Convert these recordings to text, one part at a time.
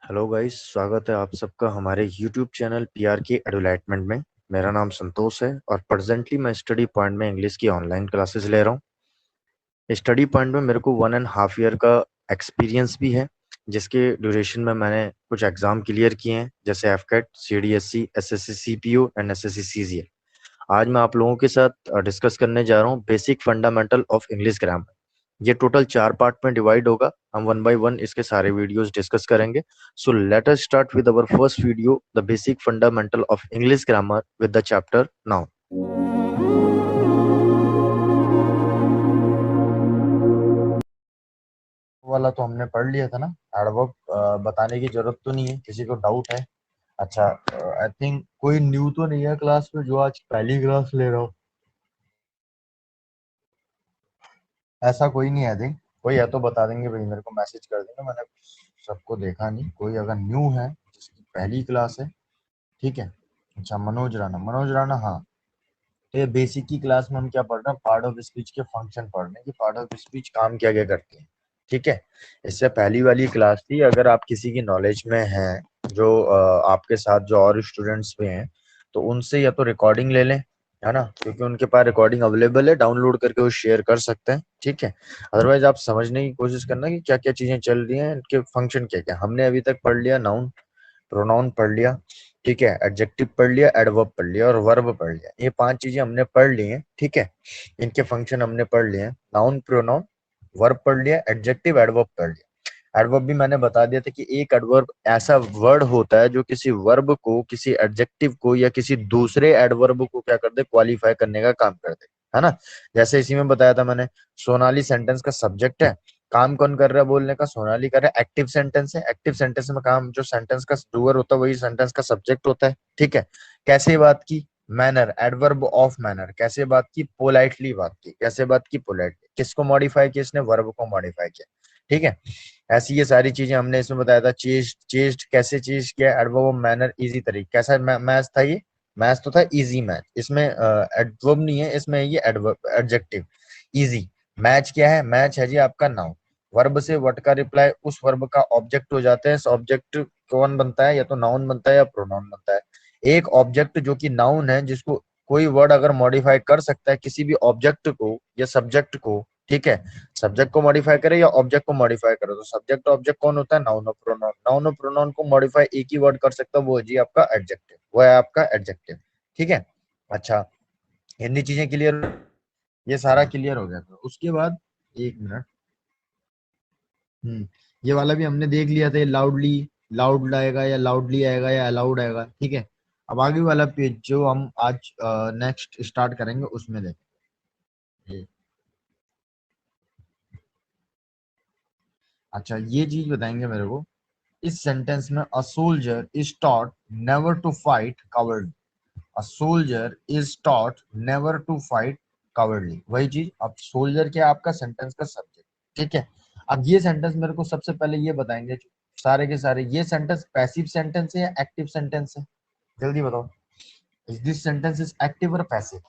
Hello guys, स्वागत है आप सबका हमारे YouTube चैनल पीआर के एडवर्टाइजमेंट में। मेरा नाम संतोष है और प्रेजेंटली मैं स्टडी पॉइंट में इंग्लिश की ऑनलाइन क्लासेस ले रहा हूँ। स्टडी पॉइंट में मेरे को 1.5 ईयर का एक्सपीरियंस भी है, जिसके ड्यूरेशन में मैंने कुछ एग्जाम क्लियर किए हैं, जैसे AFCAT, CDSC, SSC CPO and SSC CGL. आज मैं आप लोगों के साथ डिस्कस करने जा रहा हूँ basic fundamental of English grammar. ये टोटल 4 पार्ट में डिवाइड होगा। हम वन बाय वन इसके सारे वीडियोस डिस्कस करेंगे। So let us start with our first video, the basic fundamental of English grammar with the chapter now. वाला तो हमने पढ़ लिया था ना। एडवर्ब बताने की जरूरत तो नहीं है, किसी को डाउट है? अच्छा, आई थिंक कोई न्यू तो नहीं है क्लास में जो आज पहली क्लास ले रहा हो। ऐसा कोई नहीं है। आई थिंक कोई है तो बता देंगे भाई, मेरे को मैसेज कर देना। मैंने सबको देखा नहीं, कोई अगर न्यू है जिसकी पहली क्लास है, ठीक है। अच्छा, मनोज राणा, मनोज राणा, हाँ। तो ये बेसिक की क्लास में हम क्या पढ़ रहे हैं? पार्ट ऑफ स्पीच के फंक्शन पढ़ रहे हैं कि पार्ट ऑफ स्पीच काम क्या क्या करती है, ठीक है। इससे पहली वाली क्लास थी, अगर आप किसी की नॉलेज में हैं, जो आपके साथ जो और स्टूडेंट्स भी हैं, तो उनसे या तो रिकॉर्डिंग ले लें, है ना, क्योंकि उनके पास रिकॉर्डिंग अवेलेबल है, डाउनलोड करके वो शेयर कर सकते हैं, ठीक है। अदरवाइज आप समझने की कोशिश करना कि क्या क्या चीजें चल रही हैं, इनके फंक्शन क्या क्या। हमने अभी तक पढ़ लिया नाउन, प्रोनाउन पढ़ लिया, ठीक है, एडजेक्टिव पढ़ लिया, एडवर्ब पढ़ लिया और वर्ब पढ़ लिया। ये 5 चीजें हमने पढ़ ली हैं, ठीक है। इनके फंक्शन हमने पढ़ लिए हैं, नाउन, प्रोनाउन, वर्ब पढ़ लिया, एडजेक्टिव, एडवर्ब पढ़ लिया। एडवर्ब भी मैंने बता दिया था कि एक एडवर्ब ऐसा वर्ड होता है जो किसी वर्ब को, किसी एडजेक्टिव को या किसी दूसरे एडवर्ब को क्या कर दे, क्वालिफाई करने का काम कर दे, है ना। जैसे इसी में बताया था मैंने, सोनाली सेंटेंस का सब्जेक्ट है। काम कौन कर रहा है बोलने का? सोनाली कर रहा है। एक्टिव सेंटेंस है, एक्टिव सेंटेंस में काम जो सेंटेंस का डूअर होता है वही सेंटेंस का सब्जेक्ट होता है, ठीक है। कैसे बात की? Manner, adverb of manner. कैसे बात की? पोलाइटली बात की। कैसे बात की? पोलाइटली। किसको मॉडिफाई किया इसने? वर्ब को मॉडिफाई किया, ठीक है। ऐसी ये सारी चीजें हमने इसमें बताया था। चेस्ट, चेस्ट कैसे चेस्ट किया? एडवर्ब ऑफ मैनर, इजी तरीके। कैसा मैच था ये? मैच तो था इजी मैच। इसमें एडवर्ब नहीं है, इसमें ये एडवर्ब, एडजेक्टिव। इजी मैच क्या है? मैच है जी आपका नाउन। वर्ब से वर्ड का रिप्लाई उस वर्ब का ऑब्जेक्ट हो जाता है। ऑब्जेक्ट कौन बनता है? या तो नाउन बनता है या प्रोनाउन बनता है। एक ऑब्जेक्ट जो कि नाउन है, जिसको कोई वर्ड अगर मॉडिफाई कर सकता है किसी भी ऑब्जेक्ट को या सब्जेक्ट को, ठीक है। सब्जेक्ट को मॉडिफाई करे या ऑब्जेक्ट को मॉडिफाई करे, तो सब्जेक्ट ऑब्जेक्ट कौन होता है? नाउन और प्रोनाउन। नाउन और प्रोनाउन को मॉडिफाई एक ही वर्ड कर सकता है, वो है जी आपका एडजेक्टिव, वो है आपका एडजेक्टिव, ठीक है। अच्छा, हिंदी चीजें क्लियर? ये सारा क्लियर हो गया था। उसके बाद एक मिनट, ये वाला भी हमने देख लिया था। ये लाउडली, लाउड आएगा या लाउडली आएगा या अलाउड आएगा, ठीक है। अब आगे वाला पेज जो हम आज नेक्स्ट स्टार्ट करेंगे उसमें देखेंगे। अच्छा, ये चीज बताएंगे मेरे को। इस सेंटेंस में a soldier is taught never to fight cowardly. A soldier is taught never to fight cowardly, वही चीज। अब सोल्जर क्या है? आपका सेंटेंस का सब्जेक्ट, ठीक है। अब ये सेंटेंस मेरे को सबसे पहले ये बताएंगे सारे के सारे, ये सेंटेंस पैसिव सेंटेंस है या एक्टिव सेंटेंस है? जल्दी बताओ। Is this sentence is active और पैसिव?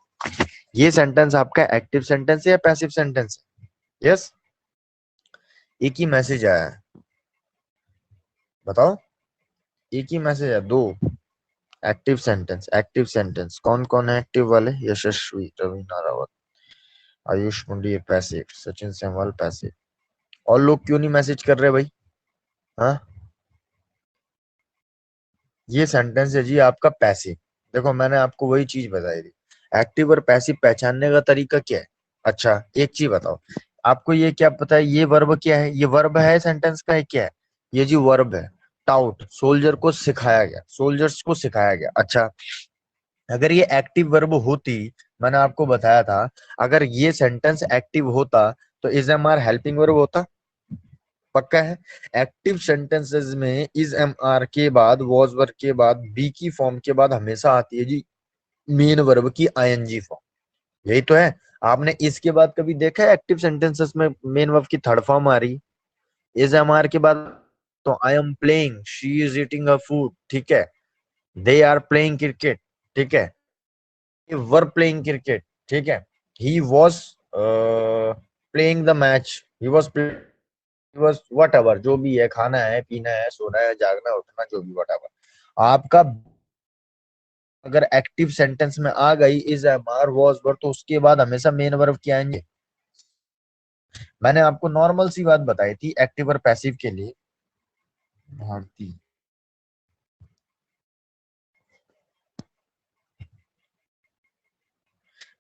ये सेंटेंस आपका एक्टिव सेंटेंस है या पैसिव सेंटेंस है? यस, एक ही मैसेज आया है, बताओ। एक ही मैसेज है, दो। एक्टिव सेंटेंस, एक्टिव सेंटेंस कौन कौन है एक्टिव वाले? यशस्वी, रवीना रावत, आयुष मुंडी पैसिव, सचिन सेमवाल पैसिव। और लोग क्यों नहीं मैसेज कर रहे भाई? हाँ, ये सेंटेंस है जी आपका पैसिव। देखो, मैंने आपको वही चीज बताई थी। एक्टिव और पैसिव पहचानने का तरीका क्या है? अच्छा, एक चीज बताओ, आपको ये क्या पता है ये वर्ब क्या है? ये वर्ब है सेंटेंस का? है क्या है? ये जी वर्ब है। टाउट, सोल्जर को सिखाया गया, सोल्जर्स को सिखाया गया। अच्छा, अगर ये एक्टिव वर्ब होती, मैंने आपको बताया था, अगर ये सेंटेंस एक्टिव होता तो is am are helping verb होता, पक्का है। एक्टिव सेंटेंसेस में इज एम आर के बाद, वॉज वर्ब के बाद, बी की फॉर्म के बाद हमेशा आती है जी मेन वर्ब की आईएनजी फॉर्म। यही तो है। आपने इसके बाद कभी देखा है एक्टिव सेंटेंसेस में मेन वर्ब की थर्ड फॉर्म आ रही? इज एम आर के बाद तो I am playing, she is eating a food, ठीक है। दे आर प्लेइंग क्रिकेट, ठीक है। वर प्लेइंग क्रिकेट, ठीक है। He was playing the match, he was what ever, जो भी है, खाना है, पीना है, सोना है, जागना है, उठना, जो भी वट एवर आपका अगर एक्टिव सेंटेंस में आ गई is am are was were, तो उसके बाद हमेशा मेन वर्ब क्या आएंगे। मैंने आपको नॉर्मल सी बात बताई थी एक्टिव और पैसिव के लिए। भारती,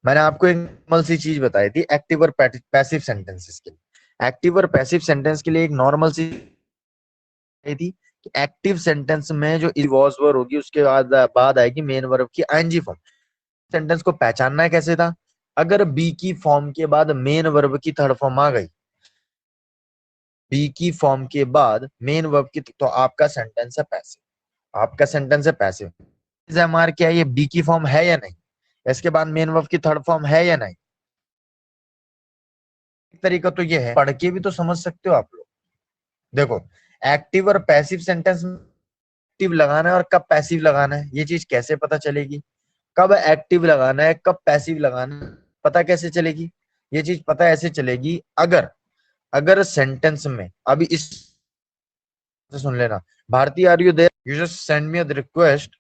मैंने आपको एक नॉर्मल सी चीज बताई थी एक्टिव और पैसिव सेंटेंसेस के लिए। एक्टिव और पैसिव सेंटेंस के लिए एक नॉर्मल सी थी कि एक्टिव सेंटेंस में जो वॉज वर होगी उसके बाद आएगी मेन वर्ब की आईएनजी फॉर्म। सेंटेंस को पहचानना है कैसे था, अगर बी की फॉर्म के बाद मेन वर्ब की थर्ड फॉर्म आ गई, बी की फॉर्म के बाद मेन वर्ब की, तो आपका सेंटेंस है पैसिव, आपका सेंटेंस है पैसिव। एमआर क्या है, ये बी की फॉर्म है या नहीं, इसके बाद मेन वर्ब की थर्ड फॉर्म है या नहीं। एक तरीका तो ये है, पढ़ के भी तो समझ सकते हो आप लोग। देखो, एक्टिव और पैसिव सेंटेंस में एक्टिव लगाना है और कब पैसिव लगाना है, ये चीज कैसे पता चलेगी, कब एक्टिव लगाना है कब पैसिव लगाना है, पता कैसे चलेगी। ये चीज पता ऐसे चलेगी, अगर अगर सेंटेंस में अभी इस सुन लेना, Bharti are you there, you just send me a request,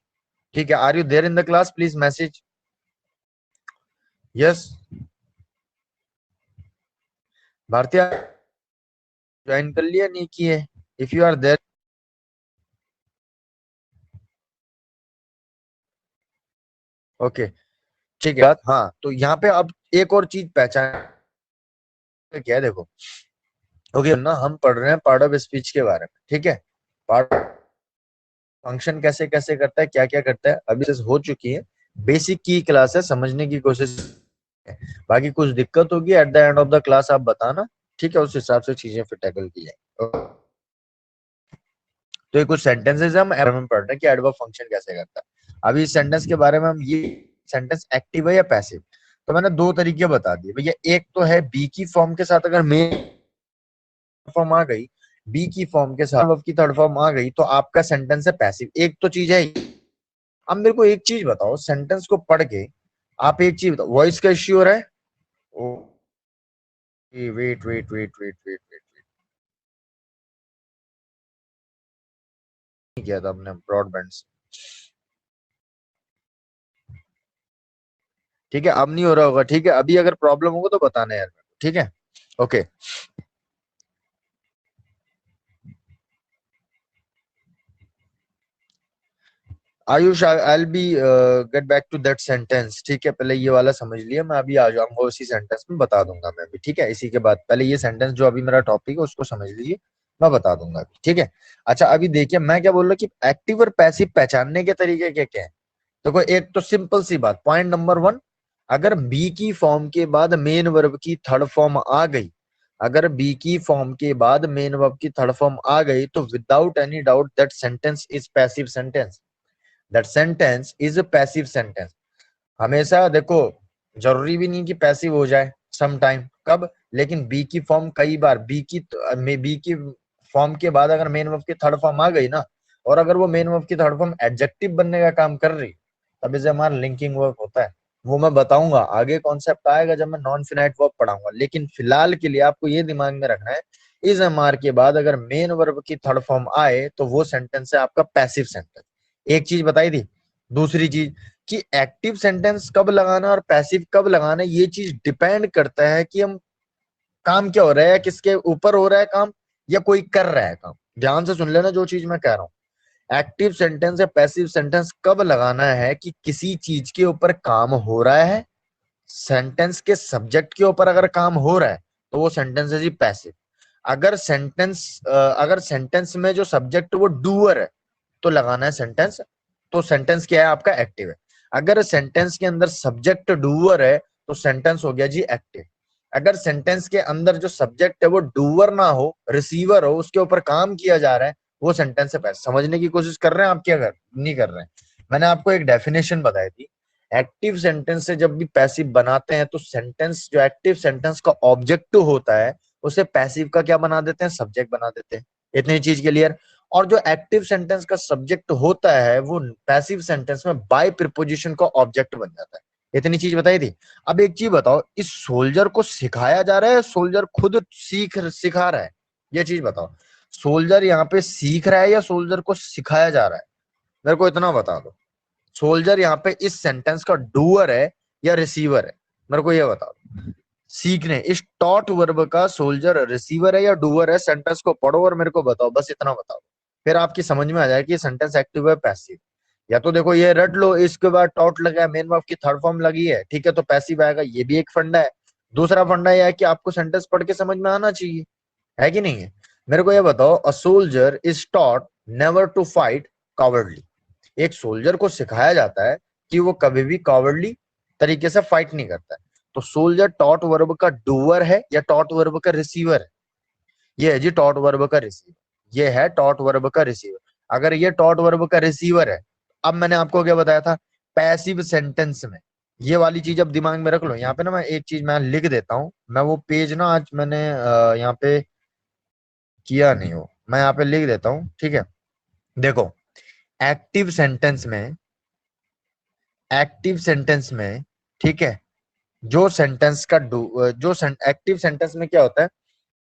ठीक है, are you there in the class, please message yes. Bharti join कर लिया नहीं किए, if you are there, okay, ठीक है। हाँ, तो यहाँ पे अब एक और चीज पहचान क्या है, देखो, ओके ना, हम पढ़ रहे हैं पार्ट ऑफ स्पीच के बारे में, ठीक है, पार्ट फंक्शन कैसे कैसे करता है, क्या क्या करता है, अभी से हो चुकी है, बेसिक की क्लास है, समझने की कोशिश है। बाकी कुछ दिक्कत होगी at the end of the class आप बताना, ठीक है, उस हिसाब से चीजें फिर टैकल की जाए। तो ये कुछ सेंटेंसेस हम एरर में पढ़ रहे हैं कि एडवर्ब फंक्शन कैसे करता है। अभी इस सेंटेंस के बारे में हम ये सेंटेंस एक्टिव है या पैसिव, तो मैंने दो तरीके बता दिए भैया। एक तो है बी की फॉर्म के साथ अगर मेन फॉर्म आ गई, बी की फॉर्म के साथ वर्ब की थर्ड फॉर्म आ गई, तो आपका सेंटेंस है पैसिव। एक तो चीज है। अब मेरे को एक चीज बताओ, सेंटेंस को पढ़ के आप एक चीज बताओ, वॉइस का इश्यू हो रहा है, wait wait wait wait wait wait, किया था हमने ब्रॉडबैंड से, ठीक है, अब नहीं हो रहा होगा, ठीक है, अभी अगर प्रॉब्लम होगा तो बताना यार, ठीक है, okay. Ayush, I be get back to that sentence, ठीक है, पहले ये वाला समझ लिया, मैं अभी आ जाऊंगा उसी सेंटेंस में, बता दूंगा मैं भी, ठीक है, इसी के बाद पहले ये सेंटेंस जो अभी मेरा टॉपिक है उसको समझ लीजिए, मैं बता दूंगा अभी, ठीक है। अच्छा, अभी देखिए मैं क्या बोल रहा हूँ कि एक्टिव और पैसिव पहचानने के तरीके क्या क्या है। देखो, एक तो सिंपल सी बात, पॉइंट नंबर वन, अगर बी की फॉर्म के बाद मेन वर्ब की थर्ड फॉर्म आ गई, अगर बी की फॉर्म के बाद मेन वर्ब की थर्ड फॉर्म आ गई, तो without any doubt that sentence is passive sentence, that sentence is a passive sentence. हमेशा देखो, जरूरी भी नहीं कि पैसिव हो जाए, सम टाइम, कब, लेकिन बी की फॉर्म कई बार बी की फॉर्म के बाद अगर मेन वर्ब की थर्ड फॉर्म आ गई ना, और अगर वो मेन वर्ब की थर्ड फॉर्म एडजेक्टिव बनने का काम कर रही, तब इसे हमारा लिंकिंग वर्ब होता है। वो मैं बताऊंगा आगे, कॉन्सेप्ट आएगा जब मैं नॉन फिनाइट वर्ब पढ़ाऊंगा, लेकिन फिलहाल के लिए आपको ये दिमाग में रखना है, इस एमआर के बाद अगर मेन वर्ब की थर्ड फॉर्म आए तो वो सेंटेंस है आपका पैसिव सेंटेंस। एक चीज बताई थी। दूसरी चीज कि एक्टिव सेंटेंस कब लगाना और पैसिव कब लगाना, ये चीज डिपेंड करता है कि हम काम क्या हो रहा है, किसके ऊपर हो रहा है काम, या कोई कर रहा है काम। ध्यान से सुन लेना जो चीज मैं कह रहा हूँ। एक्टिव सेंटेंस या पैसिव सेंटेंस कब लगाना है कि किसी चीज के ऊपर काम हो रहा है, सेंटेंस के सब्जेक्ट के ऊपर अगर काम हो रहा है तो वो सेंटेंस है जी पैसिव। अगर सेंटेंस में जो सब्जेक्ट वो डूअर है तो लगाना है सेंटेंस, तो सेंटेंस क्या है आपका, एक्टिव है। अगर सेंटेंस के अंदर सब्जेक्ट डूअर है तो सेंटेंस हो गया जी एक्टिव। अगर सेंटेंस के अंदर जो सब्जेक्ट है वो डूअर ना हो, रिसीवर हो, उसके ऊपर काम किया जा रहा है, वो सेंटेंस है पैसिव। समझने की कोशिश कर रहे हैं आप, क्या कर नहीं कर रहे हैं। मैंने आपको एक डेफिनेशन बताई थी, एक्टिव सेंटेंस से जब भी पैसिव बनाते हैं तो सेंटेंस जो एक्टिव सेंटेंस का ऑब्जेक्टिव होता है उसे पैसिव का क्या बना देते हैं, सब्जेक्ट बना देते हैं। इतनी चीज क्लियर। और जो एक्टिव सेंटेंस का सब्जेक्ट होता है वो पैसिव सेंटेंस में बाय प्रिपोजिशन का ऑब्जेक्ट बन जाता है। इतनी चीज बताई थी। अब एक चीज बताओ, इस सोल्जर को सिखाया जा रहा है, सोल्जर खुद सिखा रहा है, ये चीज बताओ, सोल्जर यहाँ पे सीख रहा है या सोल्जर को सिखाया जा रहा है? मेरे को इतना बता दो, सोल्जर यहाँ पे इस सेंटेंस का डूअर है या रिसीवर है? मेरे को ये बताओ, सीखने इस टॉट वर्ब का सोल्जर रिसीवर है या डूअर है? सेंटेंस को पढ़ो और मेरे को बताओ, बस इतना बताओ, फिर आपकी समझ में आ जाए कि ये सेंटेंस एक्टिव है पैसिव। या तो देखो ये रट लो, इसके बाद टॉट लगा है, मेन वर्ब की थर्ड फॉर्म लगी है, ठीक है, तो पैसिव आएगा, ये भी एक फंडा है। दूसरा फंडा यह है कि आपको सेंटेंस पढ़ के समझ में आना चाहिए, है कि नहीं है? मेरे को ये बताओ, a soldier is taught never to fight cowardly. एक सोल्जर को सिखाया जाता है कि वो कभी भी कॉवर्डली तरीके से फाइट नहीं करता है। तो सोल्जर टॉट वर्ब का डूअर है या टॉट वर्ब का रिसीवर है? ये है जी टॉट वर्ब का रिसीवर, ये है टॉट वर्ब का रिसीवर। अगर ये टॉट वर्ब का रिसीवर है, अब मैंने आपको क्या बताया था, पैसिव सेंटेंस में ये वाली चीज अब दिमाग में रख लो। यहाँ पे ना मैं एक चीज मैं लिख देता हूँ, मैं वो पेज ना आज मैंने यहाँ पे किया नहीं हो, मैं यहाँ पे लिख देता हूँ, ठीक है। देखो, एक्टिव सेंटेंस में, एक्टिव सेंटेंस में, ठीक है, जो सेंटेंस का जो एक्टिव सेंटेंस में क्या होता है,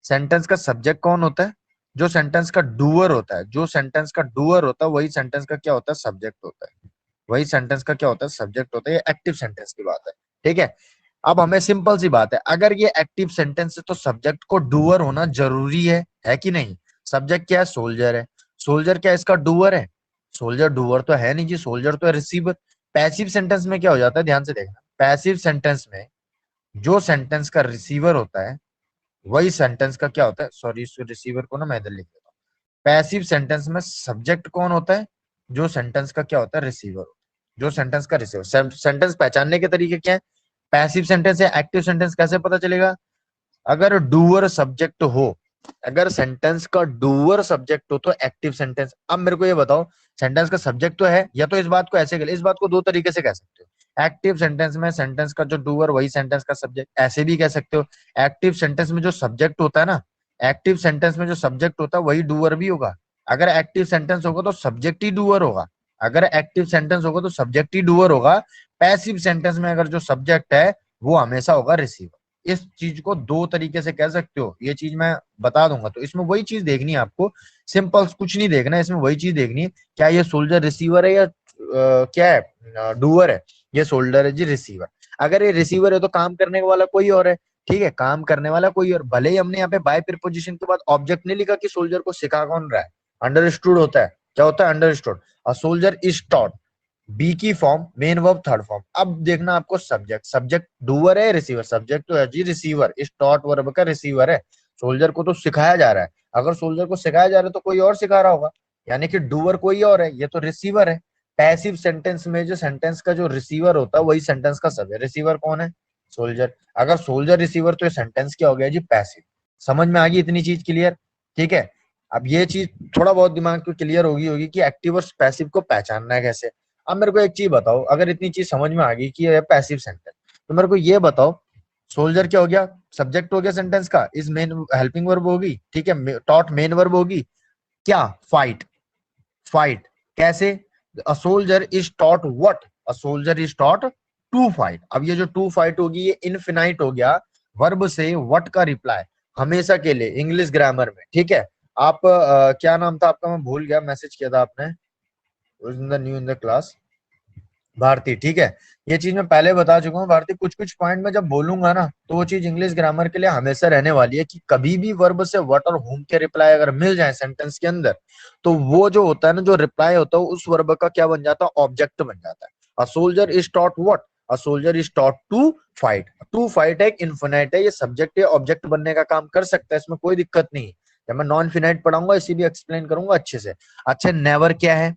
सेंटेंस का सब्जेक्ट कौन होता है? जो सेंटेंस का डूअर होता है, जो सेंटेंस का डूअर होता है वही सेंटेंस का क्या होता है, सब्जेक्ट होता है। वही सेंटेंस का क्या होता है, सब्जेक्ट होता है। ये एक्टिव सेंटेंस की बात है, ठीक है। अब हमें सिंपल सी बात है, अगर ये एक्टिव सेंटेंस है तो सब्जेक्ट को डूअर होना जरूरी है कि नहीं? सब्जेक्ट क्या है, सोल्जर है। सोल्जर क्या इसका डूअर है? सोल्जर डूअर तो है नहीं जी, सोल्जर तो है रिसीवर। पैसिव सेंटेंस में क्या हो जाता है, ध्यान से देखना, पैसिव सेंटेंस में जो सेंटेंस का रिसीवर होता है वही सेंटेंस का क्या होता है, सॉरी इस रिसीवर को ना मैं इधर लिख देता हूँ। पैसिव सेंटेंस में सब्जेक्ट कौन होता है? जो सेंटेंस का क्या होता है, रिसीवर। जो सेंटेंस का रिसीवर। सेंटेंस पहचानने के तरीके क्या है, पैसिव सेंटेंस या एक्टिव सेंटेंस कैसे पता चलेगा? अगर डूअर सब्जेक्ट हो, अगर सेंटेंस का डूअर सब्जेक्ट हो तो एक्टिव सेंटेंस। अब मेरे को ये बताओ, सेंटेंस का सब्जेक्ट तो है, या तो इस बात को ऐसे इस बात को दो तरीके से कह सकते हो, एक्टिव सेंटेंस में सेंटेंस का जो डूअर वही सेंटेंस का सब्जेक्ट, ऐसे भी कह सकते हो एक्टिव सेंटेंस में जो सब्जेक्ट होता है ना, एक्टिव सेंटेंस में जो सब्जेक्ट होता है वही डूअर भी होगा। अगर एक्टिव सेंटेंस होगा तो सब्जेक्ट ही डूअर होगा, अगर एक्टिव सेंटेंस होगा तो सब्जेक्ट ही डूअर होगा। पैसिव सेंटेंस में अगर जो सब्जेक्ट है वो हमेशा होगा रिसीवर। इस चीज को दो तरीके से कह सकते हो, ये चीज मैं बता दूंगा। तो इसमें वही चीज देखनी है आपको, सिंपल कुछ नहीं देखना है इसमें, वही चीज देखनी है, क्या ये सोल्जर रिसीवर है या क्या है, डूअर है? ये सोल्जर है जी, रिसीवर। अगर ये रिसीवर है तो काम करने वाला कोई और है, ठीक है, काम करने वाला कोई और। भले ही हमने यहाँ पे बाय प्रीपोजिशन के बाद ऑब्जेक्ट नहीं लिखा कि सोल्जर को सिखा कौन रहा है, अंडरस्टूड होता है, क्या होता है, understood. A soldier is taught, be की form, main verb third form. अब देखना आपको सब्जेक्ट, सब्जेक्ट डूअर है रिसीवर, सब्जेक्ट तो है जी रिसीवर, इस टॉट वर्ब का रिसीवर है। सोल्जर को तो सिखाया जा रहा है, अगर सोल्जर को सिखाया जा रहा है तो कोई और सिखा रहा होगा, यानी कि डूअर कोई और है, ये तो रिसीवर है। पैसिव सेंटेंस में जो सेंटेंस का जो रिसीवर होता है वही सेंटेंस का सब्जेक्ट, रिसीवर कौन है, सोल्जर। अगर सोल्जर रिसीवर तो ये सेंटेंस क्या हो गया जी, पैसिव। समझ में आ गई इतनी चीज क्लियर? ठीक है। अब ये चीज थोड़ा बहुत दिमाग को क्लियर होगी होगी कि एक्टिव और पैसिव को पहचानना है कैसे। अब मेरे को एक चीज बताओ, अगर इतनी चीज समझ में आ गई कि ये पैसिव सेंटेंस, तो मेरे को ये बताओ, सोल्जर क्या हो गया, सब्जेक्ट हो गया सेंटेंस का, इज मेन हेल्पिंग वर्ब होगी, ठीक है, टॉट मेन वर्ब होगी, क्या, फाइट। फाइट कैसे, a soldier is taught what, a soldier is taught to fight. अब ये जो टू फाइट होगी ये इनफिनाइट हो गया, वर्ब से व्हाट का रिप्लाई हमेशा के लिए इंग्लिश ग्रामर में, ठीक है। आप क्या नाम था आपका, मैं भूल गया, मैसेज किया था आपने, new in the class, Bharti, ठीक है। ये चीज मैं पहले बता चुका हूँ भारती, कुछ कुछ पॉइंट में जब बोलूंगा ना तो वो चीज इंग्लिश ग्रामर के लिए हमेशा रहने वाली है, कि कभी भी वर्ब से व्हाट और whom के रिप्लाई अगर मिल जाए सेंटेंस के अंदर, तो वो जो होता है ना, जो रिप्लाई होता है उस वर्ब का क्या बन जाता है, ऑब्जेक्ट बन जाता है। A soldier is taught what, a soldier is taught to fight. To fight है, इनफिनाइट है, ये सब्जेक्ट या ऑब्जेक्ट बनने का काम कर सकता है, इसमें कोई दिक्कत नहीं है। जब मैं नॉन फिनाइट पढ़ाऊंगा इसी भी एक्सप्लेन करूंगा अच्छे से। अच्छा, नेवर क्या है,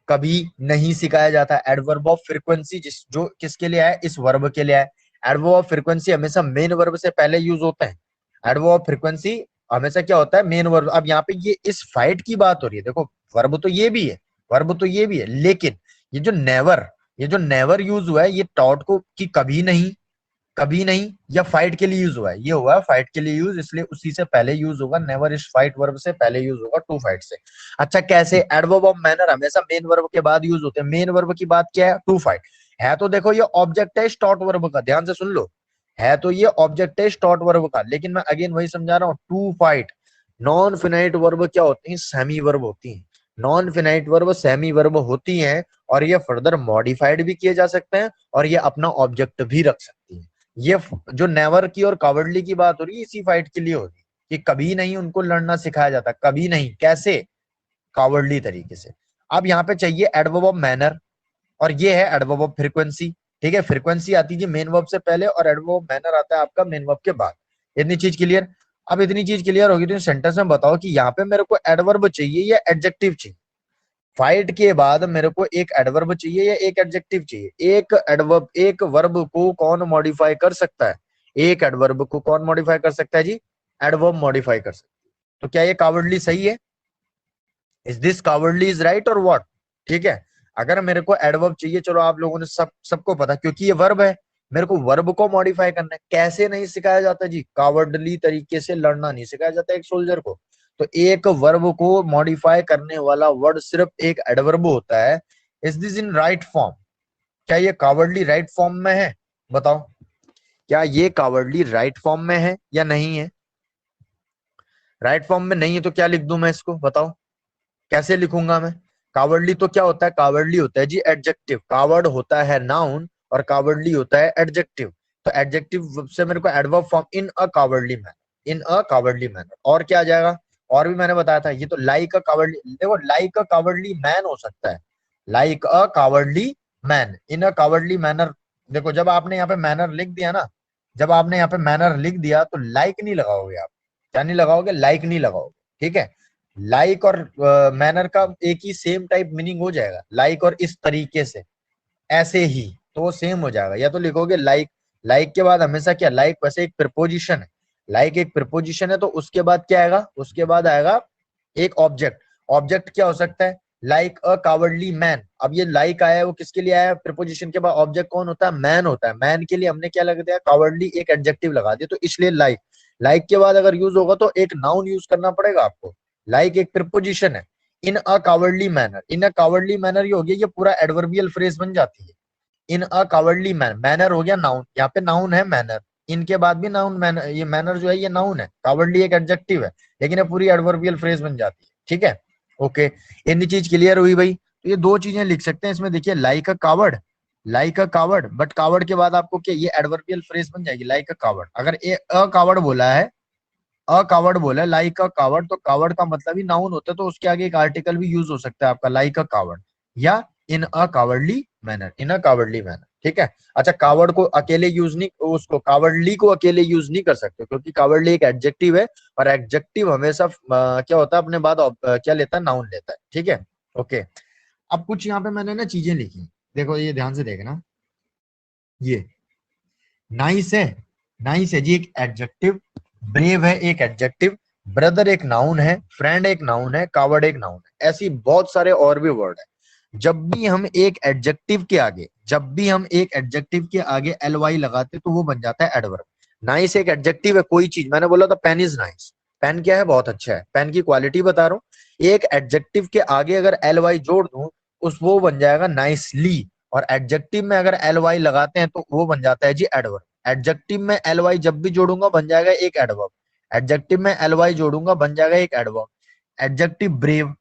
कभी नहीं सिखाया जाता। एडवर्ब ऑफ फ्रीक्वेंसी जिस जो किसके लिए है, इस वर्ब के लिए है। एडवर्ब ऑफ फ्रीक्वेंसी हमेशा मेन वर्ब से पहले यूज होता है। एडवर्ब ऑफ फ्रीक्वेंसी हमेशा क्या होता है, मेन वर्ब। अब यहाँ पे ये इस फाइट की बात हो रही है, देखो वर्ब तो ये भी है, वर्ब तो ये भी है, लेकिन ये जो नेवर, ये जो नेवर यूज हुआ है ये टॉट को कि कभी नहीं, कभी नहीं, या फाइट के लिए यूज हुआ है, ये हुआ है फाइट के लिए यूज, इसलिए उसी से पहले यूज होगा, नेवर इस फाइट वर्ब से पहले यूज होगा टू फाइट से। अच्छा कैसे, एडवर्ब ऑफ मैनर हमेशा मेन वर्ब के बाद यूज होते हैं, मेन वर्ब की बात क्या है, टू फाइट। है तो देखो ये ऑब्जेक्ट है स्टॉट वर्ब का, ध्यान से सुन लो, है तो ये ऑब्जेक्ट है स्टॉट वर्ब का, लेकिन मैं अगेन वही समझा रहा हूँ, to fight. Non finite verb क्या होती हैं? सेमी वर्ब होती हैं। Non finite verb semi verb होती हैं और ये फर्दर मॉडिफाइड भी किए जा सकते हैं और ये अपना ऑब्जेक्ट भी रख सकती हैं। ये जो नेवर की और कावर्डली की बात हो रही है इसी फाइट के लिए हो रही है कि कभी नहीं उनको लड़ना सिखाया जाता, कभी नहीं। कैसे? कावर्डली तरीके से। अब यहाँ पे चाहिए एडवर्ब ऑफ मैनर और ये है एडवर्ब ऑफ फ्रीक्वेंसी। ठीक है, फ्रीक्वेंसी आती है मेन वर्ब से पहले और एडवर्ब ऑफ मैनर आता है आपका मेन वर्ब के बाद। इतनी चीज क्लियर? अब इतनी चीज क्लियर होगी तो सेंटेंस में बताओ कि यहाँ पे मेरे को एडवर्ब चाहिए या एडजेक्टिव चाहिए? फाइट के बाद मेरे को एक एडवर्ब चाहिए या एक एडजेक्टिव चाहिए? एक एडवर्ब, एक वर्ब को कौन मॉडिफाई कर सकता है? एक एडवर्ब को कौन मॉडिफाई कर सकता है जी? एडवर्ब मॉडिफाई कर सकता है। तो क्या ये कावर्डली सही है? Is this cowardly is right और व्हाट? ठीक है, अगर मेरे को एडवर्ब चाहिए, चलो आप लोगों ने सबको पता, क्योंकि ये वर्ब है, मेरे को वर्ब को मॉडिफाई करना है। कैसे नहीं सिखाया जाता जी? कावर्डली तरीके से लड़ना नहीं सिखाया जाता एक सोल्जर को। तो एक वर्ब को मॉडिफाई करने वाला वर्ड सिर्फ एक एडवर्ब होता है। Is this in right form? क्या ये कावर्डली राइट फॉर्म में है? बताओ, क्या ये कावर्डली राइट फॉर्म में है या नहीं है? राइट फॉर्म में नहीं है तो क्या लिख दूं मैं इसको? बताओ कैसे लिखूंगा मैं? कावर्डली तो क्या होता है? कावर्डली होता है जी एडजेक्टिव। कावर्ड होता है नाउन और कावर्डली होता है एडजेक्टिव। तो एडजेक्टिव से मेरे को adverb form in a cowardly manner, in a cowardly manner. और क्या आ जाएगा? और भी मैंने बताया था, ये तो लाइक अ कावर्डली, देखो लाइक अ कावर्डली मैन हो सकता है, लाइक अ कावर्डली मैन, इन अ कावर्डली मैनर। देखो जब आपने यहाँ पे मैनर लिख दिया ना, जब आपने यहाँ पे मैनर लिख दिया तो लाइक नहीं लगाओगे आप। क्या नहीं लगाओगे? लाइक नहीं लगाओगे। ठीक है, लाइक और मैनर का एक ही सेम टाइप मीनिंग हो जाएगा, लाइक और इस तरीके से, ऐसे ही, तो वो सेम हो जाएगा। या तो लिखोगे लाइक, लाइक के बाद हमेशा क्या? लाइक वैसे एक प्रिपोजिशन है, लाइक एक प्रिपोजिशन है, तो उसके बाद क्या आएगा? उसके बाद आएगा एक ऑब्जेक्ट। ऑब्जेक्ट क्या हो सकता है? लाइक अ कावर्डली मैन। अब ये लाइक आया है, वो किसके लिए आया है? प्रिपोजिशन के बाद ऑब्जेक्ट कौन होता है? मैन होता है। मैन के लिए हमने क्या लगा दिया? कावर्डली एक एडजेक्टिव लगा दिया, तो इसलिए लाइक। लाइक के बाद अगर यूज होगा तो एक नाउन यूज करना पड़ेगा आपको। लाइक एक प्रिपोजिशन है। इन अ कावर्डली मैनर, इन अ कावर्डली मैनर ये हो गया, ये पूरा एडवर्बियल फ्रेज बन जाती है। इन अ कावर्डली मैनर, मैनर हो गया नाउन, यहाँ पे नाउन है मैनर, इनके बाद भी नाउन मैनर, ये मैनर जो है ये नाउन है, कावर्डली एक एडजेक्टिव है, लेकिन ये पूरी एडवर्बियल फ्रेज बन जाती है। ठीक है, ओके, इतनी चीज क्लियर हुई भाई? तो ये दो चीजें लिख सकते हैं इसमें, देखिए like a coward, like a coward, but coward के बाद आपको क्या? ये एडवर्बियल फ्रेज बन जाएगी, लाइक अ कावर्ड। अगर ए अ कावर्ड बोला है, अ कावर्ड बोला है, लाइक अ कावर्ड, तो कावर्ड का मतलब ही नाउन होता है, तो उसके आगे एक आर्टिकल भी यूज हो सकता है आपका, लाइक अ कावर्ड या इन अ कावर्डली मैनर, इन अ कावर्डली मैनर। ठीक है, अच्छा कावर्ड को अकेले यूज नहीं, उसको कावर्डली को अकेले यूज नहीं कर सकते, क्योंकि कावर्डली एक एडजेक्टिव है और एडजेक्टिव हमेशा क्या होता है? अपने बाद क्या लेता है? नाउन लेता है। ठीक है, ओके। अब कुछ यहाँ पे मैंने ना चीजें लिखी, देखो ये ध्यान से देखना। ये नाइस है, नाइस है जी एक एडजेक्टिव, ब्रेव है एक एडजेक्टिव, ब्रदर एक नाउन है, फ्रेंड एक नाउन है, कावर्ड एक नाउन है। ऐसी बहुत सारे और भी वर्ड है। जब भी हम एक एडजेक्टिव के आगे, जब भी हम एक एडजेक्टिव के आगे एल वाई लगाते तो वो बन जाता है एडवर्ब। नाइस एक एडजेक्टिव है, कोई चीज, मैंने बोला था पेन इज नाइस, पेन क्या है? बहुत अच्छा है, पेन की क्वालिटी बता रहा हूँ। एक एडजेक्टिव के आगे अगर एल वाई जोड़ दूं उस वो बन जाएगा नाइसली, और एडजेक्टिव में अगर एल वाई लगाते हैं तो वो बन जाता है जी एडवर्ब। एडजेक्टिव में एल वाई जब भी जोड़ूंगा बन जाएगा एक एडवर्ब, एडजेक्टिव में एल वाई जोड़ूंगा बन जाएगा एक adverb. Adjective brave,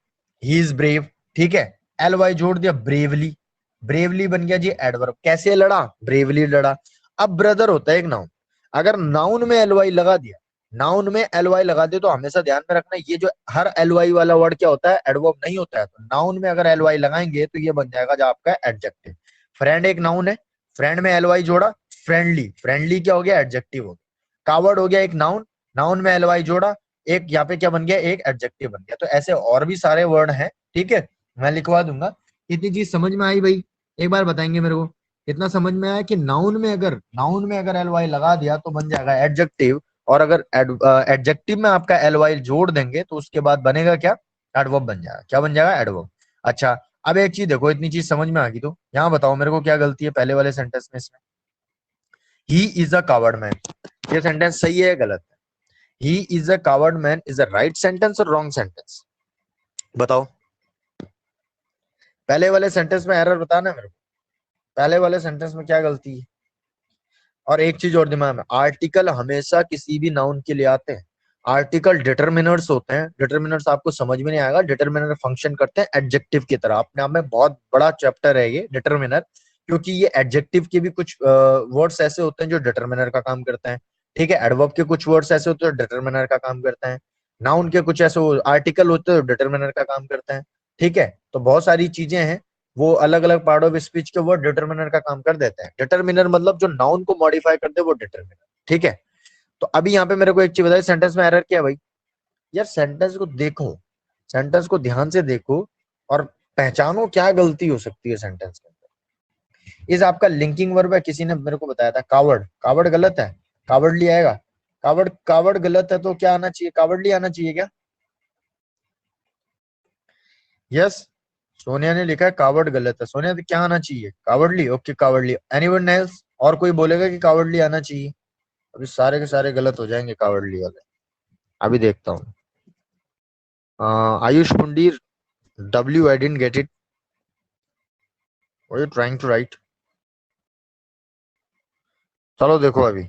he is brave, ठीक है, एल वाई जोड़ दिया ब्रेवली, ब्रेवली बन गया जी एडवर्ब। कैसे लड़ा? ब्रेवली लड़ा। अब ब्रदर होता है एक नाउन, अगर नाउन में एल वाई लगा दिया, नाउन में एल वाई लगा दे, तो हमेशा ध्यान में रखना ये जो हर एल वाई वाला वर्ड क्या होता है? एडवर्ब नहीं होता है। तो नाउन में अगर एल वाई लगाएंगे तो ये बन जाएगा जो आपका एडजेक्टिव। फ्रेंड एक नाउन है, फ्रेंड में एल वाई जोड़ा, फ्रेंडली, फ्रेंडली क्या हो गया? एडजेक्टिव हो गया। कावर्ड हो गया एक नाउन, नाउन में एल वाई जोड़ा, एक यहाँ पे क्या बन गया? एक एडजेक्टिव बन गया। तो ऐसे और भी सारे वर्ड हैं, ठीक है, मैं लिखवा दूंगा। इतनी चीज समझ में आई भाई? एक बार बताएंगे मेरे को, इतना समझ में आया कि नाउन में अगर एल वाई लगा दिया तो बन जाएगा एडजेक्टिव, और अगर एडजेक्टिव में आपका एल वाई जोड़ देंगे तो उसके बाद बनेगा क्या? एडवर्ब बन जाएगा। क्या बन जाएगा? एडवर्ब। अच्छा, अब एक चीज देखो, इतनी चीज समझ में आ गई तो यहाँ बताओ मेरे को क्या गलती है पहले वाले सेंटेंस में इसमें? ही इज अ कावर्ड मैन, ये सेंटेंस सही है या गलत है? He is a coward man is a right sentence और रॉन्ग सेंटेंस? बताओ, पहले वाले सेंटेंस में एरर बताना है मेरे को, पहले वाले सेंटेंस में क्या गलती है? और एक चीज और दिमाग में, आर्टिकल हमेशा किसी भी नाउन के लिए आते हैं, आर्टिकल डिटरमिनर्स होते हैं। डिटरमिनर्स आपको समझ में नहीं आएगा, डिटरमिनर फंक्शन करते हैं एडजेक्टिव की तरह। अपने आप में बहुत बड़ा चैप्टर है ये डिटरमिनर, क्योंकि ये एडजेक्टिव के भी कुछ वर्ड्स ऐसे होते हैं जो डिटरमिनर का काम करते हैं। ठीक है, एडवर्ब के कुछ वर्ड्स ऐसे होते हैं जो डिटरमिनर का काम करते हैं। नाउन के कुछ ऐसे आर्टिकल होते हैं जो डिटरमिनर का काम करते हैं। ठीक है, तो बहुत सारी चीजें हैं, वो अलग अलग पार्ट ऑफ स्पीच के वर्ड डिटरमिनर का काम कर देते हैं। डिटरमिनर मतलब जो नाउन को मॉडिफाई कर दे वो डिटरमिनर। ठीक है, तो अभी यहाँ पे मेरे को एक चीज बताइए, सेंटेंस में एरर क्या है भाई? यार सेंटेंस को देखो, सेंटेंस को ध्यान से देखो और पहचानो क्या गलती हो सकती है सेंटेंस के अंदर। इस आपका लिंकिंग वर्ब है, किसी ने मेरे को बताया था कावर्ड, कावर्ड गलत है, कावर्डली आएगा। कावर्ड, कावर्ड गलत है तो क्या आना चाहिए? कावर्डली आना चाहिए क्या? यस, सोनिया ने लिखा है कावर्ड गलत है। सोनिया तो क्या आना चाहिए? Cowardly. Okay, cowardly. Anyone else? और कोई बोलेगा कि कावर्डली आना चाहिए? अभी सारे के सारे गलत हो जाएंगे कावर्डली वाले। अभी देखता हूँ। Ayush Pundir, W I didn't get it. What are you trying to write? चलो देखो अभी,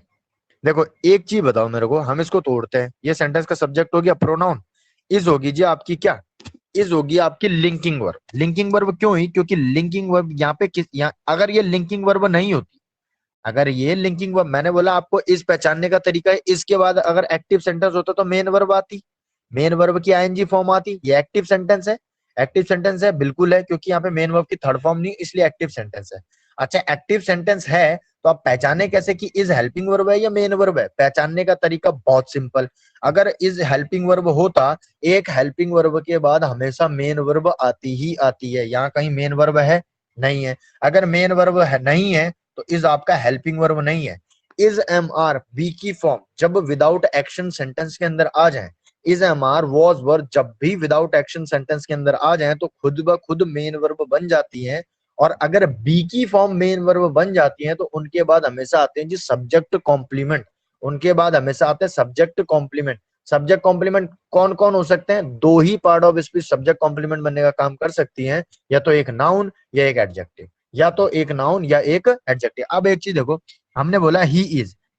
देखो एक चीज बताओ मेरे को, हम इसको तोड़ते हैं। ये सेंटेंस का सब्जेक्ट हो गया प्रोनाउन, इज होगी जी आपकी क्या? इज होगी आपकी लिंकिंग वर्ब। लिंकिंग वर्ब क्यों हुई? क्योंकि लिंकिंग वर्ब यहाँ पे अगर ये लिंकिंग वर्ब नहीं होती, अगर ये लिंकिंग वर्ब, मैंने बोला आपको इस पहचानने का तरीका है, इसके बाद अगर एक्टिव सेंटेंस होता तो मेन वर्ब आती, मेन वर्ब की आईएनजी फॉर्म आती। ये एक्टिव सेंटेंस है, एक्टिव सेंटेंस है बिल्कुल है, क्योंकि यहाँ पे मेन वर्ब की थर्ड फॉर्म नहीं, इसलिए एक्टिव सेंटेंस है। अच्छा, एक्टिव सेंटेंस है तो आप पहचाने कैसे कि इज हेल्पिंग वर्ब है या मेन वर्ब है? पहचानने का तरीका बहुत सिंपल। अगर इज हेल्पिंग वर्ब होता, एक हेल्पिंग वर्ब के बाद हमेशा मेन वर्ब आती ही आती है। यहाँ कहीं मेन वर्ब है? नहीं है। अगर मेन वर्ब है नहीं है तो इज आपका हेल्पिंग वर्ब नहीं है। इज एम आर बी की फॉर्म जब विदाउट एक्शन सेंटेंस के अंदर आ जाए, is am are was verb जब भी विदाउट एक्शन सेंटेंस के अंदर आ जाए तो खुद ब खुद मेन वर्ब बन जाती है। और अगर बी की फॉर्म मेन वर्ब बन जाती है तो उनके बाद हमेशा आते हैं जी सब्जेक्ट कॉम्प्लीमेंट। उनके बाद हमेशा आते हैं सब्जेक्ट कॉम्प्लीमेंट। सब्जेक्ट कॉम्प्लीमेंट कौन कौन हो सकते हैं? दो ही part of speech subject complement बनने का काम कर सकती हैं, या तो एक नाउन या एक एडजेक्टिव, या तो एक नाउन या एक एडजेक्टिव। अब एक चीज देखो, हमने बोला ही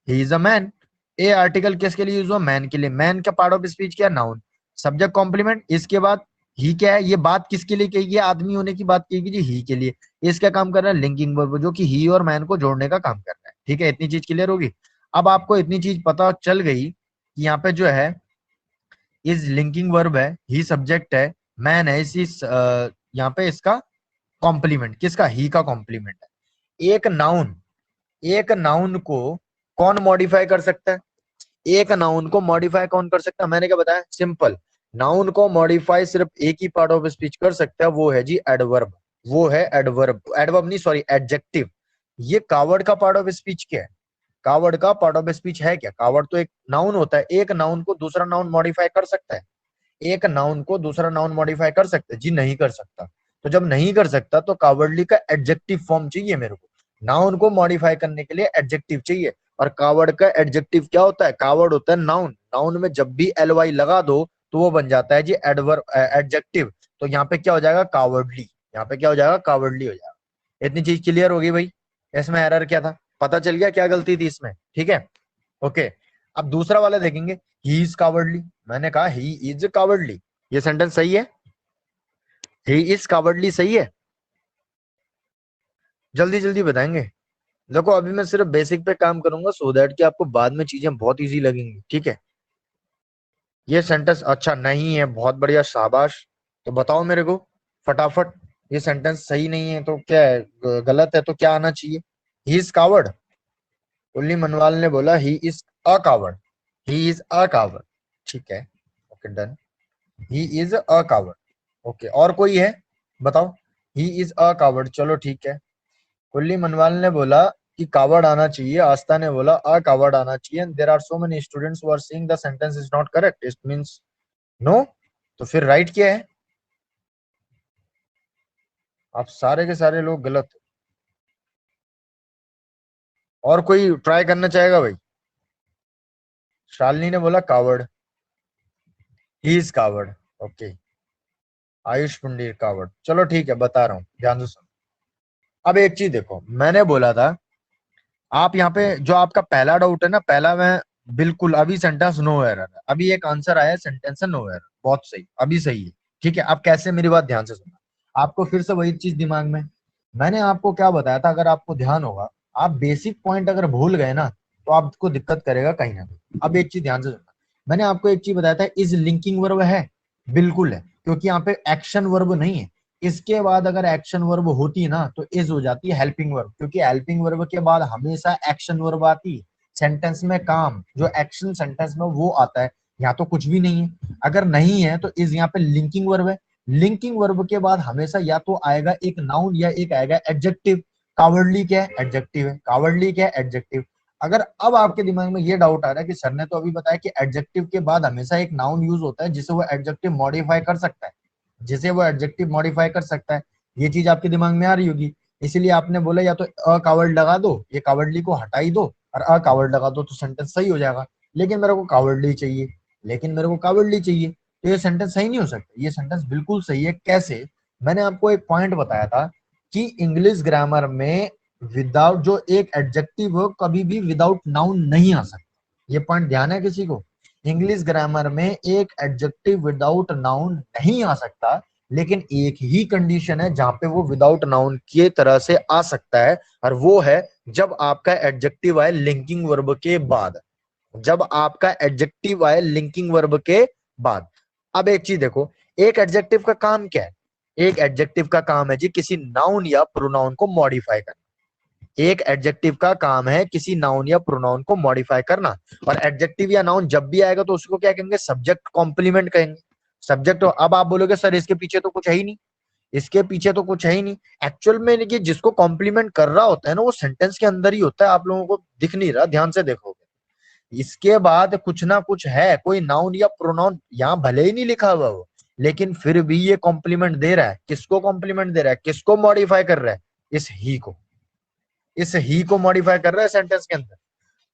is a man. A article किसके लिए यूज हुआ? मैन के लिए। मैन का पार्ट ऑफ स्पीच क्या? नाउन। सब्जेक्ट कॉम्प्लीमेंट, इसके बाद ही क्या है? ये बात किसके लिए कही गई? आदमी होने की बात कही गई जी, ही के लिए। इसका काम कर रहा है लिंकिंग वर्ब, जो कि ही और मैन को जोड़ने का काम कर रहा है। ठीक है, इतनी चीज क्लियर होगी। अब आपको इतनी चीज पता चल गई कि यहाँ पे जो है इज लिंकिंग वर्ब है, ही सब्जेक्ट है, मैन है, इसी यहाँ पे इसका कॉम्प्लीमेंट किसका? ही का कॉम्प्लीमेंट है। एक नाउन को कौन मॉडिफाई कर सकता है? एक नाउन को मॉडिफाई कौन कर सकता है? मैंने क्या बताया? सिंपल, नाउन को मॉडिफाई सिर्फ एक ही पार्ट ऑफ स्पीच कर सकता है, वो है जी एडवर्ब। वो है एडवर्ब, एडवर्ब नहीं सॉरी एडजेक्टिव। ये कावर्ड का पार्ट ऑफ स्पीच क्या है? कावर्ड का पार्ट ऑफ स्पीच है क्या? कावर्ड तो एक नाउन होता है। एक नाउन को दूसरा नाउन मॉडिफाई कर सकता है? एक नाउन को दूसरा नाउन मॉडिफाई कर सकते हैं? जी नहीं कर सकता। तो जब नहीं कर सकता तो कावर्डली का एडजेक्टिव फॉर्म चाहिए मेरे को। नाउन को मॉडिफाई करने के लिए एडजेक्टिव चाहिए। और कावर्ड का एडजेक्टिव क्या होता है? कावर्ड होता है नाउन। नाउन में जब भी एल वाई लगा दो तो वो बन जाता है जी एडवर्ब, एडजेक्टिव। तो यहाँ पे क्या हो जाएगा? कावर्डली। यहाँ पे क्या हो जाएगा? कावर्डली हो जाएगा। इतनी चीज क्लियर होगी भाई? इसमें एरर क्या था? पता चल गया क्या गलती थी इसमें? ठीक है, ओके। अब दूसरा वाला देखेंगे, ही इज कावर्डली। मैंने कहा ही इज कावर्डली, ये सेंटेंस सही है? ही इज कावर्डली सही है? जल्दी जल्दी बताएंगे। देखो अभी मैं सिर्फ बेसिक पे काम करूंगा सो दैट कि आपको बाद में चीजें बहुत इजी लगेंगी। ठीक है, ये सेंटेंस अच्छा नहीं है, बहुत बढ़िया, शाबाश। तो बताओ मेरे को फटाफट, ये सेंटेंस सही नहीं है तो क्या है? गलत है तो क्या आना चाहिए? He is coward. उल्ली मनवाल ने बोला ही is a coward. He is a coward. ठीक है, okay done. He is a coward. Okay, और कोई है? बताओ। ही इज अ कावर्ड, चलो ठीक है। कुल्ली मनवाल ने बोला कि कावर्ड आना चाहिए, आस्था ने बोला अ कावर्ड आना चाहिए। There are so many students who are saying the sentence is not correct, it means no. तो फिर राइट क्या है? आप सारे के सारे लोग गलत। और कोई ट्राई करना चाहेगा भाई? शालिनी ने बोला coward, he is coward. Okay, Ayush Pundir coward, चलो ठीक है, बता रहा हूँ, ध्यान से सुनो। अब एक चीज देखो, मैंने बोला था, आप यहाँ पे जो आपका पहला डाउट है ना, पहला मैं बिल्कुल, अभी सेंटेंस नो एरर है, अभी एक आंसर आया सेंटेंस है नो एरर, बहुत सही, अभी सही है। ठीक है, अब कैसे, मेरी बात ध्यान से सुनना, आपको फिर से वही चीज दिमाग में, मैंने आपको क्या बताया था, अगर आपको ध्यान होगा, आप बेसिक पॉइंट अगर भूल गए ना तो आपको दिक्कत करेगा कहीं ना कहीं। अब एक चीज ध्यान से सुनना, मैंने आपको एक चीज बताया था, इज लिंकिंग वर्ब है, बिल्कुल है, क्योंकि यहाँ पे एक्शन वर्ब नहीं है। इसके बाद अगर एक्शन वर्ब होती ना तो इज हो जाती है हेल्पिंग वर्ब, क्योंकि हेल्पिंग वर्ब के बाद हमेशा एक्शन वर्ब आती है। सेंटेंस में काम जो एक्शन सेंटेंस में वो आता है, यहाँ तो कुछ भी नहीं है। अगर नहीं है तो इज यहाँ पे लिंकिंग वर्ब है। लिंकिंग वर्ब के बाद हमेशा या तो आएगा एक नाउन या एक आएगा एडजेक्टिव। कावर्डली क्या है, एडजेक्टिव है। कावर्डली क्या है, एडजेक्टिव। अगर अब आपके दिमाग में ये डाउट आ रहा है कि सर ने तो अभी बताया कि एडजेक्टिव के बाद हमेशा एक नाउन यूज होता है जिसे वो एडजेक्टिव मॉडिफाई कर सकता है, जिसे वो एडजेक्टिव मॉडिफाई कर सकता है, ये चीज आपके दिमाग में आ रही होगी। इसीलिए आपने बोला या तो अ कावर्ड लगा दो, ये कावर्डली को हटा ही दो और अ कावर्ड लगा दो तो सेंटेंस सही हो जाएगा। लेकिन मेरे को कावर्डली चाहिए, लेकिन मेरे को कावर्डली चाहिए, तो ये सेंटेंस सही नहीं हो सकता। ये सेंटेंस बिल्कुल सही है। कैसे? मैंने आपको एक पॉइंट बताया था कि इंग्लिश ग्रामर में विदाउट जो एक एडजेक्टिव हो कभी भी विदाउट नाउन नहीं आ सकता। ये पॉइंट ध्यान है किसी को? इंग्लिश ग्रामर में एक एडजेक्टिव विदाउट नाउन नहीं आ सकता, लेकिन एक ही कंडीशन है जहां पे वो विदाउट नाउन की तरह से आ सकता है, और वो है जब आपका एडजेक्टिव आए लिंकिंग वर्ब के बाद। जब आपका एडजेक्टिव आए लिंकिंग वर्ब के बाद। अब एक चीज देखो, एक एडजेक्टिव का काम क्या है? एक एडजेक्टिव का काम है जी किसी नाउन या प्रोनाउन को मॉडिफाई करना। एक एडजेक्टिव का काम है किसी नाउन या प्रोनाउन को मॉडिफाई करना। और एडजेक्टिव या नाउन जब भी आएगा तो उसको क्या कहेंगे? सब्जेक्ट कॉम्प्लीमेंट कहेंगे। सब्जेक्ट। अब आप बोलोगे सर इसके पीछे तो कुछ है ही नहीं, इसके पीछे तो कुछ है ही नहीं। एक्चुअल में ये जिसको कॉम्प्लीमेंट कर रहा होता है ना वो सेंटेंस के अंदर ही होता है, आप लोगों को दिख नहीं रहा, ध्यान से देखोगे। इसके बाद कुछ ना कुछ है, कोई नाउन या प्रोनाउन यहाँ भले ही नहीं लिखा हुआ हो, लेकिन फिर भी ये कॉम्प्लीमेंट दे रहा है। किसको कॉम्प्लीमेंट दे रहा है? किसको मॉडिफाई कर रहा है? इस ही को। इस ही को मॉडिफाई कर रहा है सेंटेंस के अंदर।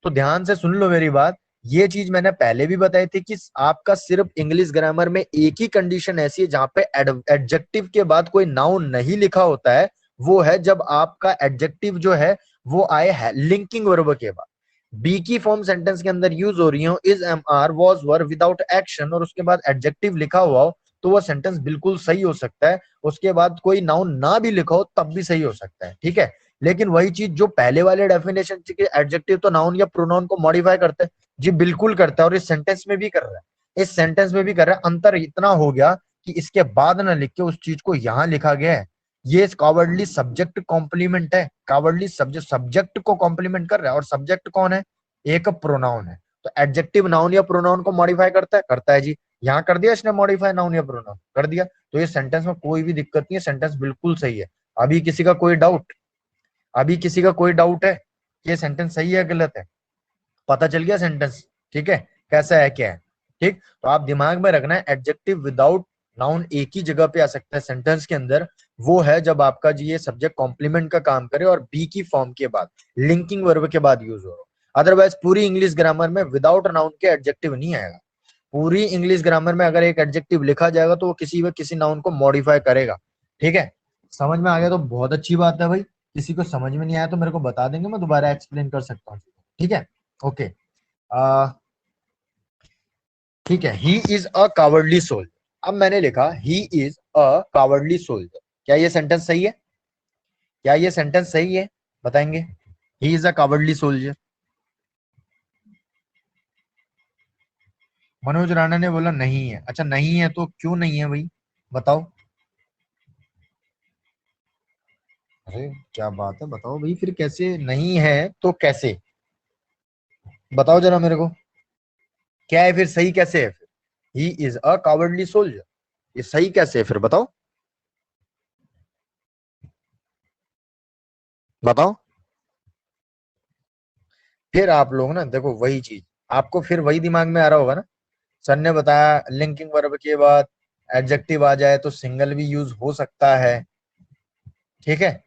तो ध्यान से सुन लो मेरी बात। ये चीज मैंने पहले भी बताई थी कि आपका सिर्फ इंग्लिश ग्रामर में एक ही कंडीशन ऐसी है जहां पे एडजेक्टिव के बाद कोई नाउन नहीं लिखा होता है, वो है जब आपका एडजेक्टिव जो है वो आए है लिंकिंग वर्ब के बाद। बी की फॉर्म सेंटेंस के अंदर यूज हो रही हो, is, am, are, was, were without action, और उसके बाद एडजेक्टिव लिखा हुआ हो, तो वो सेंटेंस बिल्कुल सही हो सकता है। उसके बाद कोई नाउन ना भी लिखा हो तब भी सही हो सकता है। ठीक है। लेकिन वही चीज जो पहले वाले डेफिनेशन थी कि एडजेक्टिव तो नाउन या प्रोनाउन को मॉडिफाई करते हैं, जी बिल्कुल करता है, और इस सेंटेंस में भी कर रहा है। इस सेंटेंस में भी कर रहा है। अंतर इतना हो गया कि इसके बाद ना लिख के उस चीज को यहां लिखा गया है। ये कावर्डली सब्जेक्ट कॉम्प्लीमेंट है। कावर्डली सब्जेक्ट सब्जेक्ट को कॉम्प्लीमेंट कर रहा है, और सब्जेक्ट कौन है? एक प्रोनाउन है। तो एडजेक्टिव नाउन या प्रोनाउन को मॉडिफाई करता है, करता है जी। यहाँ कर दिया इसने मॉडिफाई, नाउन या प्रोनाउन कर दिया, तो ये सेंटेंस में कोई भी दिक्कत नहीं है, सेंटेंस बिल्कुल सही है। अभी किसी का कोई डाउट? अभी किसी का कोई डाउट है कि ये सेंटेंस सही है गलत है? पता चल गया सेंटेंस? ठीक है, कैसा है क्या है? ठीक। तो आप दिमाग में रखना है एडजेक्टिव विदाउट नाउन एक ही जगह पे आ सकता है सेंटेंस के अंदर, वो है जब आपका जी ये सब्जेक्ट कॉम्प्लीमेंट का काम करे और बी की फॉर्म के बाद लिंकिंग वर्ब के बाद यूज हो। अदरवाइज पूरी इंग्लिश ग्रामर में विदाउट नाउन के एडजेक्टिव नहीं आएगा। पूरी इंग्लिश ग्रामर में अगर एक एडजेक्टिव लिखा जाएगा तो वो किसी व किसी नाउन को मॉडिफाई करेगा। ठीक है। समझ में आ गया तो बहुत अच्छी बात है भाई। किसी को समझ में नहीं आया तो मेरे को बता देंगे, मैं दोबारा एक्सप्लेन कर सकता हूँ। ठीक है। ओके। ठीक है। He is a cowardly soldier. अब मैंने लिखा ही इज अ कावर्डली सोल्जर, क्या ये सेंटेंस सही है? क्या ये सेंटेंस सही है? बताएंगे। ही is a cowardly soldier. Manoj Rana ने बोला नहीं है। अच्छा नहीं है तो क्यों नहीं है भाई, बताओ। अरे क्या बात है, बताओ भाई, फिर कैसे नहीं है तो कैसे? बताओ जरा मेरे को, क्या है फिर, सही कैसे है फिर? ही इज अ कावर्डली सोल्जर, ये सही कैसे है फिर, बताओ। बताओ। फिर आप लोग ना देखो वही चीज, आपको फिर वही दिमाग में आ रहा होगा ना, सर ने बताया लिंकिंग वर्ब के बाद एडजेक्टिव आ जाए तो सिंगल भी यूज हो सकता है। ठीक है।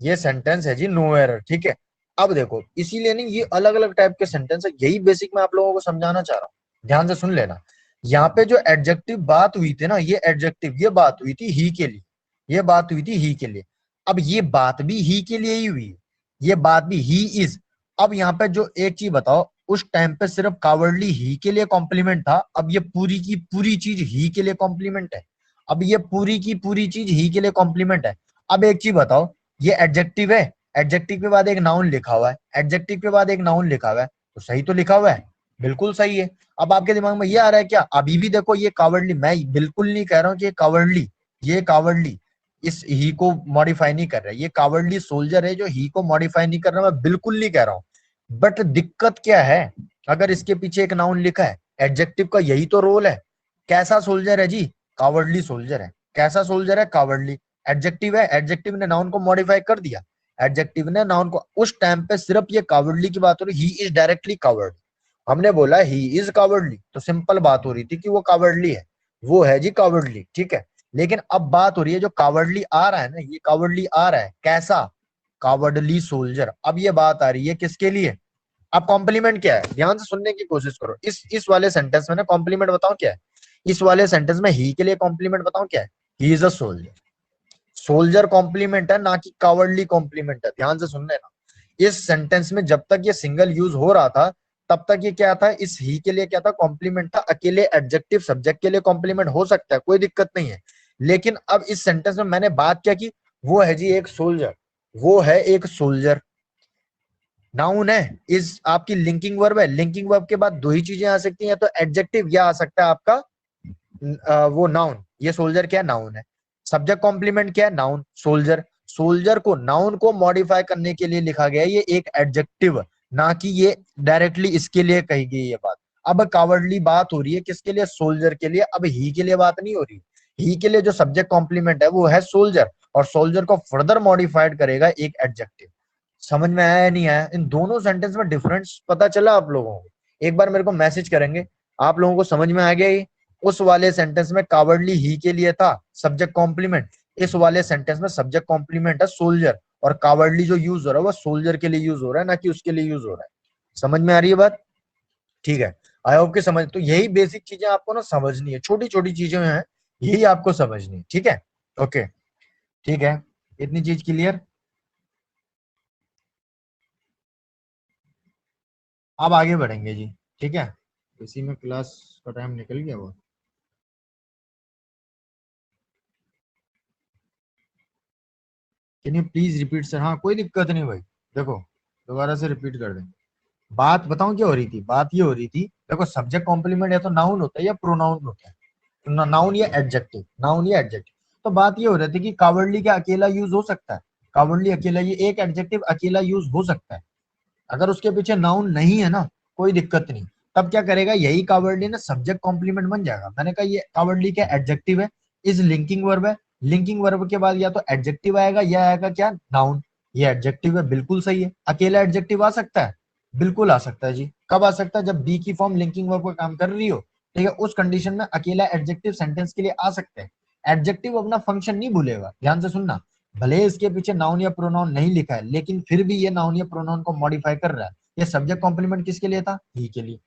ये सेंटेंस है जी नो एरर। ठीक है। अब देखो, इसीलिए नहीं, ये अलग अलग टाइप के सेंटेंस है, यही बेसिक मैं आप लोगों को समझाना चाह रहा हूँ, ध्यान से सुन लेना। यहाँ पे जो एडजेक्टिव बात हुई थी ना, ये एडजेक्टिव ये बात हुई थी ही के लिए, ये बात हुई थी ही के लिए। अब ये बात भी ही के लिए ही हुई है, ये बात भी ही इज। अब यहाँ पे जो एक चीज बताओ, उस टाइम पे सिर्फ कावर्डली ही के लिए कॉम्प्लीमेंट था, अब ये पूरी की पूरी चीज ही के लिए कॉम्प्लीमेंट है। अब ये पूरी की पूरी चीज ही के लिए कॉम्प्लीमेंट है। अब एक चीज बताओ, ये एडजेक्टिव है, एडजेक्टिव के बाद एक नाउन लिखा हुआ है, एडजेक्टिव के बाद एक नाउन लिखा हुआ है, तो सही तो लिखा हुआ है, बिल्कुल सही है। अब आपके दिमाग में ये आ रहा है क्या, अभी भी देखो ये कावर्डली, मैं बिल्कुल नहीं कह रहा हूँ कि ये कावर्डली इस ही को मॉडिफाई नहीं कर रहा है, ये कावर्डली सोल्जर है जो ही को मॉडिफाई नहीं कर रहा, मैं बिल्कुल नहीं कह रहा हूँ। बट दिक्कत क्या है, अगर इसके पीछे एक नाउन लिखा है, एडजेक्टिव का यही तो रोल है। कैसा सोल्जर है जी, कावर्डली सोल्जर है। कैसा सोल्जर है, कावर्डली। एडजेक्टिव है, एडजेक्टिव ने नाउन को मॉडिफाई कर दिया, एडजेक्टिव ने नाउन को, उस टाइम पे सिर्फ ये कावर्डली की बात हो रही, ही इज डायरेक्टली कावर्ड। हमने बोला ही इज कावर्डली, तो सिंपल बात हो रही थी कि वो कावर्डली है, वो है जी कावर्डली, ठीक है। लेकिन अब बात हो रही है जो कावर्डली आ रहा है ना, ये कावर्डली आ रहा है कैसा, कावर्डली सोल्जर। अब ये बात आ रही है किसके लिए, अब कॉम्प्लीमेंट क्या है, ध्यान से सुनने की कोशिश करो। इस वाले सेंटेंस में ना कॉम्प्लीमेंट बताओ क्या है, इस वाले सेंटेंस में ही के लिए कॉम्प्लीमेंट बताओ क्या है, he is a soldier. Soldier complement है, ना कि कावर्डली कॉम्प्लीमेंट है, ध्यान से सुन लेना। इस सेंटेंस में जब तक ये सिंगल यूज हो रहा था, तब तक ये क्या था, इस ही के लिए क्या था, कॉम्प्लीमेंट था। अकेले एडजेक्टिव सब्जेक्ट के लिए कॉम्प्लीमेंट हो सकता है, कोई दिक्कत नहीं है। लेकिन अब इस सेंटेंस में मैंने बात क्या की, वो है जी एक सोल्जर, वो है एक सोल्जर। नाउन है, इस आपकी लिंकिंग वर्ब है, लिंकिंग वर्ब के बाद दो ही चीजें आ सकती हैं, या तो एडजेक्टिव या आ सकता है आपका वो नाउन। ये सोल्जर क्या है, नाउन है। सब्जेक्ट कॉम्प्लीमेंट क्या है, नाउन, सोल्जर। सोल्जर को, नाउन को मॉडिफाई करने के लिए लिखा गया है ये एक एडजेक्टिव, ना कि ये डायरेक्टली इसके लिए कही गई ये बात। अब कावर्डली बात हो रही है किसके लिए, सोल्जर के लिए, अब ही के लिए बात नहीं हो रही। ही के लिए जो सब्जेक्ट कॉम्प्लीमेंट है वो है सोल्जर, और सोल्जर को फर्दर मॉडिफाइड करेगा एक एडजेक्टिव। समझ में आया या नहीं आया, इन दोनों सेंटेंस में डिफरेंस पता चला आप लोगों को, एक बार मेरे को मैसेज करेंगे, आप लोगों को समझ में आ गया ये। उस वाले सेंटेंस में कावर्डली ही के लिए था सब्जेक्ट कॉम्प्लीमेंट, इस वाले सेंटेंस में सब्जेक्ट कॉम्प्लीमेंट है सोल्जर, और कावर्डली जो यूज हो रहा है वो सोल्जर के लिए यूज हो रहा है, ना कि उसके लिए यूज हो रहा है। समझ में आ रही है बात, ठीक है। आई होप कि समझ, तो यही बेसिक चीजें आपको ना समझनी है, छोटी छोटी चीजें हैं, यही आपको समझनी है, ठीक है। ओके, ठीक है, इतनी चीज क्लियर। अब आगे बढ़ेंगे जी, ठीक है। इसी में क्लास का टाइम निकल गया वो। Can you please repeat sir, हाँ कोई दिक्कत नहीं भाई, देखो दोबारा से रिपीट कर दें। बात बताऊं क्या हो रही थी, बात ये हो रही थी, देखो सब्जेक्ट कॉम्प्लीमेंट या तो नाउन होता है या प्रोनाउन होता है, नाउन या एडजेक्टिव, नाउन या एडजेक्टिव। तो बात ये हो रही थी कि कावर्डली का अकेला यूज हो सकता है, कावर्डली अकेला, ये एक एडजेक्टिव अकेला यूज हो सकता है, अगर उसके पीछे नाउन नहीं है ना, कोई दिक्कत नहीं। तब क्या करेगा, यही कावर्डली ना सब्जेक्ट कॉम्प्लीमेंट बन जाएगा। मैंने कहा ये कावर्डली क्या एडजेक्टिव है, इज लिंकिंग वर्ब है, लिंकिंग वर्ब के बाद या तो एडजेक्टिव आएगा या आएगा क्या, नाउन। ये एडजेक्टिव है, बिल्कुल सही है। अकेला एडजेक्टिव आ सकता है, बिल्कुल आ सकता है जी। कब आ सकता है, जब बी की फॉर्म लिंकिंग वर्ब का काम कर रही हो, ठीक है, उस कंडीशन में अकेला एडजेक्टिव सेंटेंस के लिए आ सकते हैं। एडजेक्टिव अपना फंक्शन नहीं भूलेगा, ध्यान से सुनना। भले इसके पीछे नाउन या प्रोनाउन नहीं लिखा है, लेकिन फिर भी ये नाउन या प्रोनाउन को मॉडिफाई कर रहा है। ये सब्जेक्ट कॉम्प्लीमेंट किसके लिए था, ही के लिए।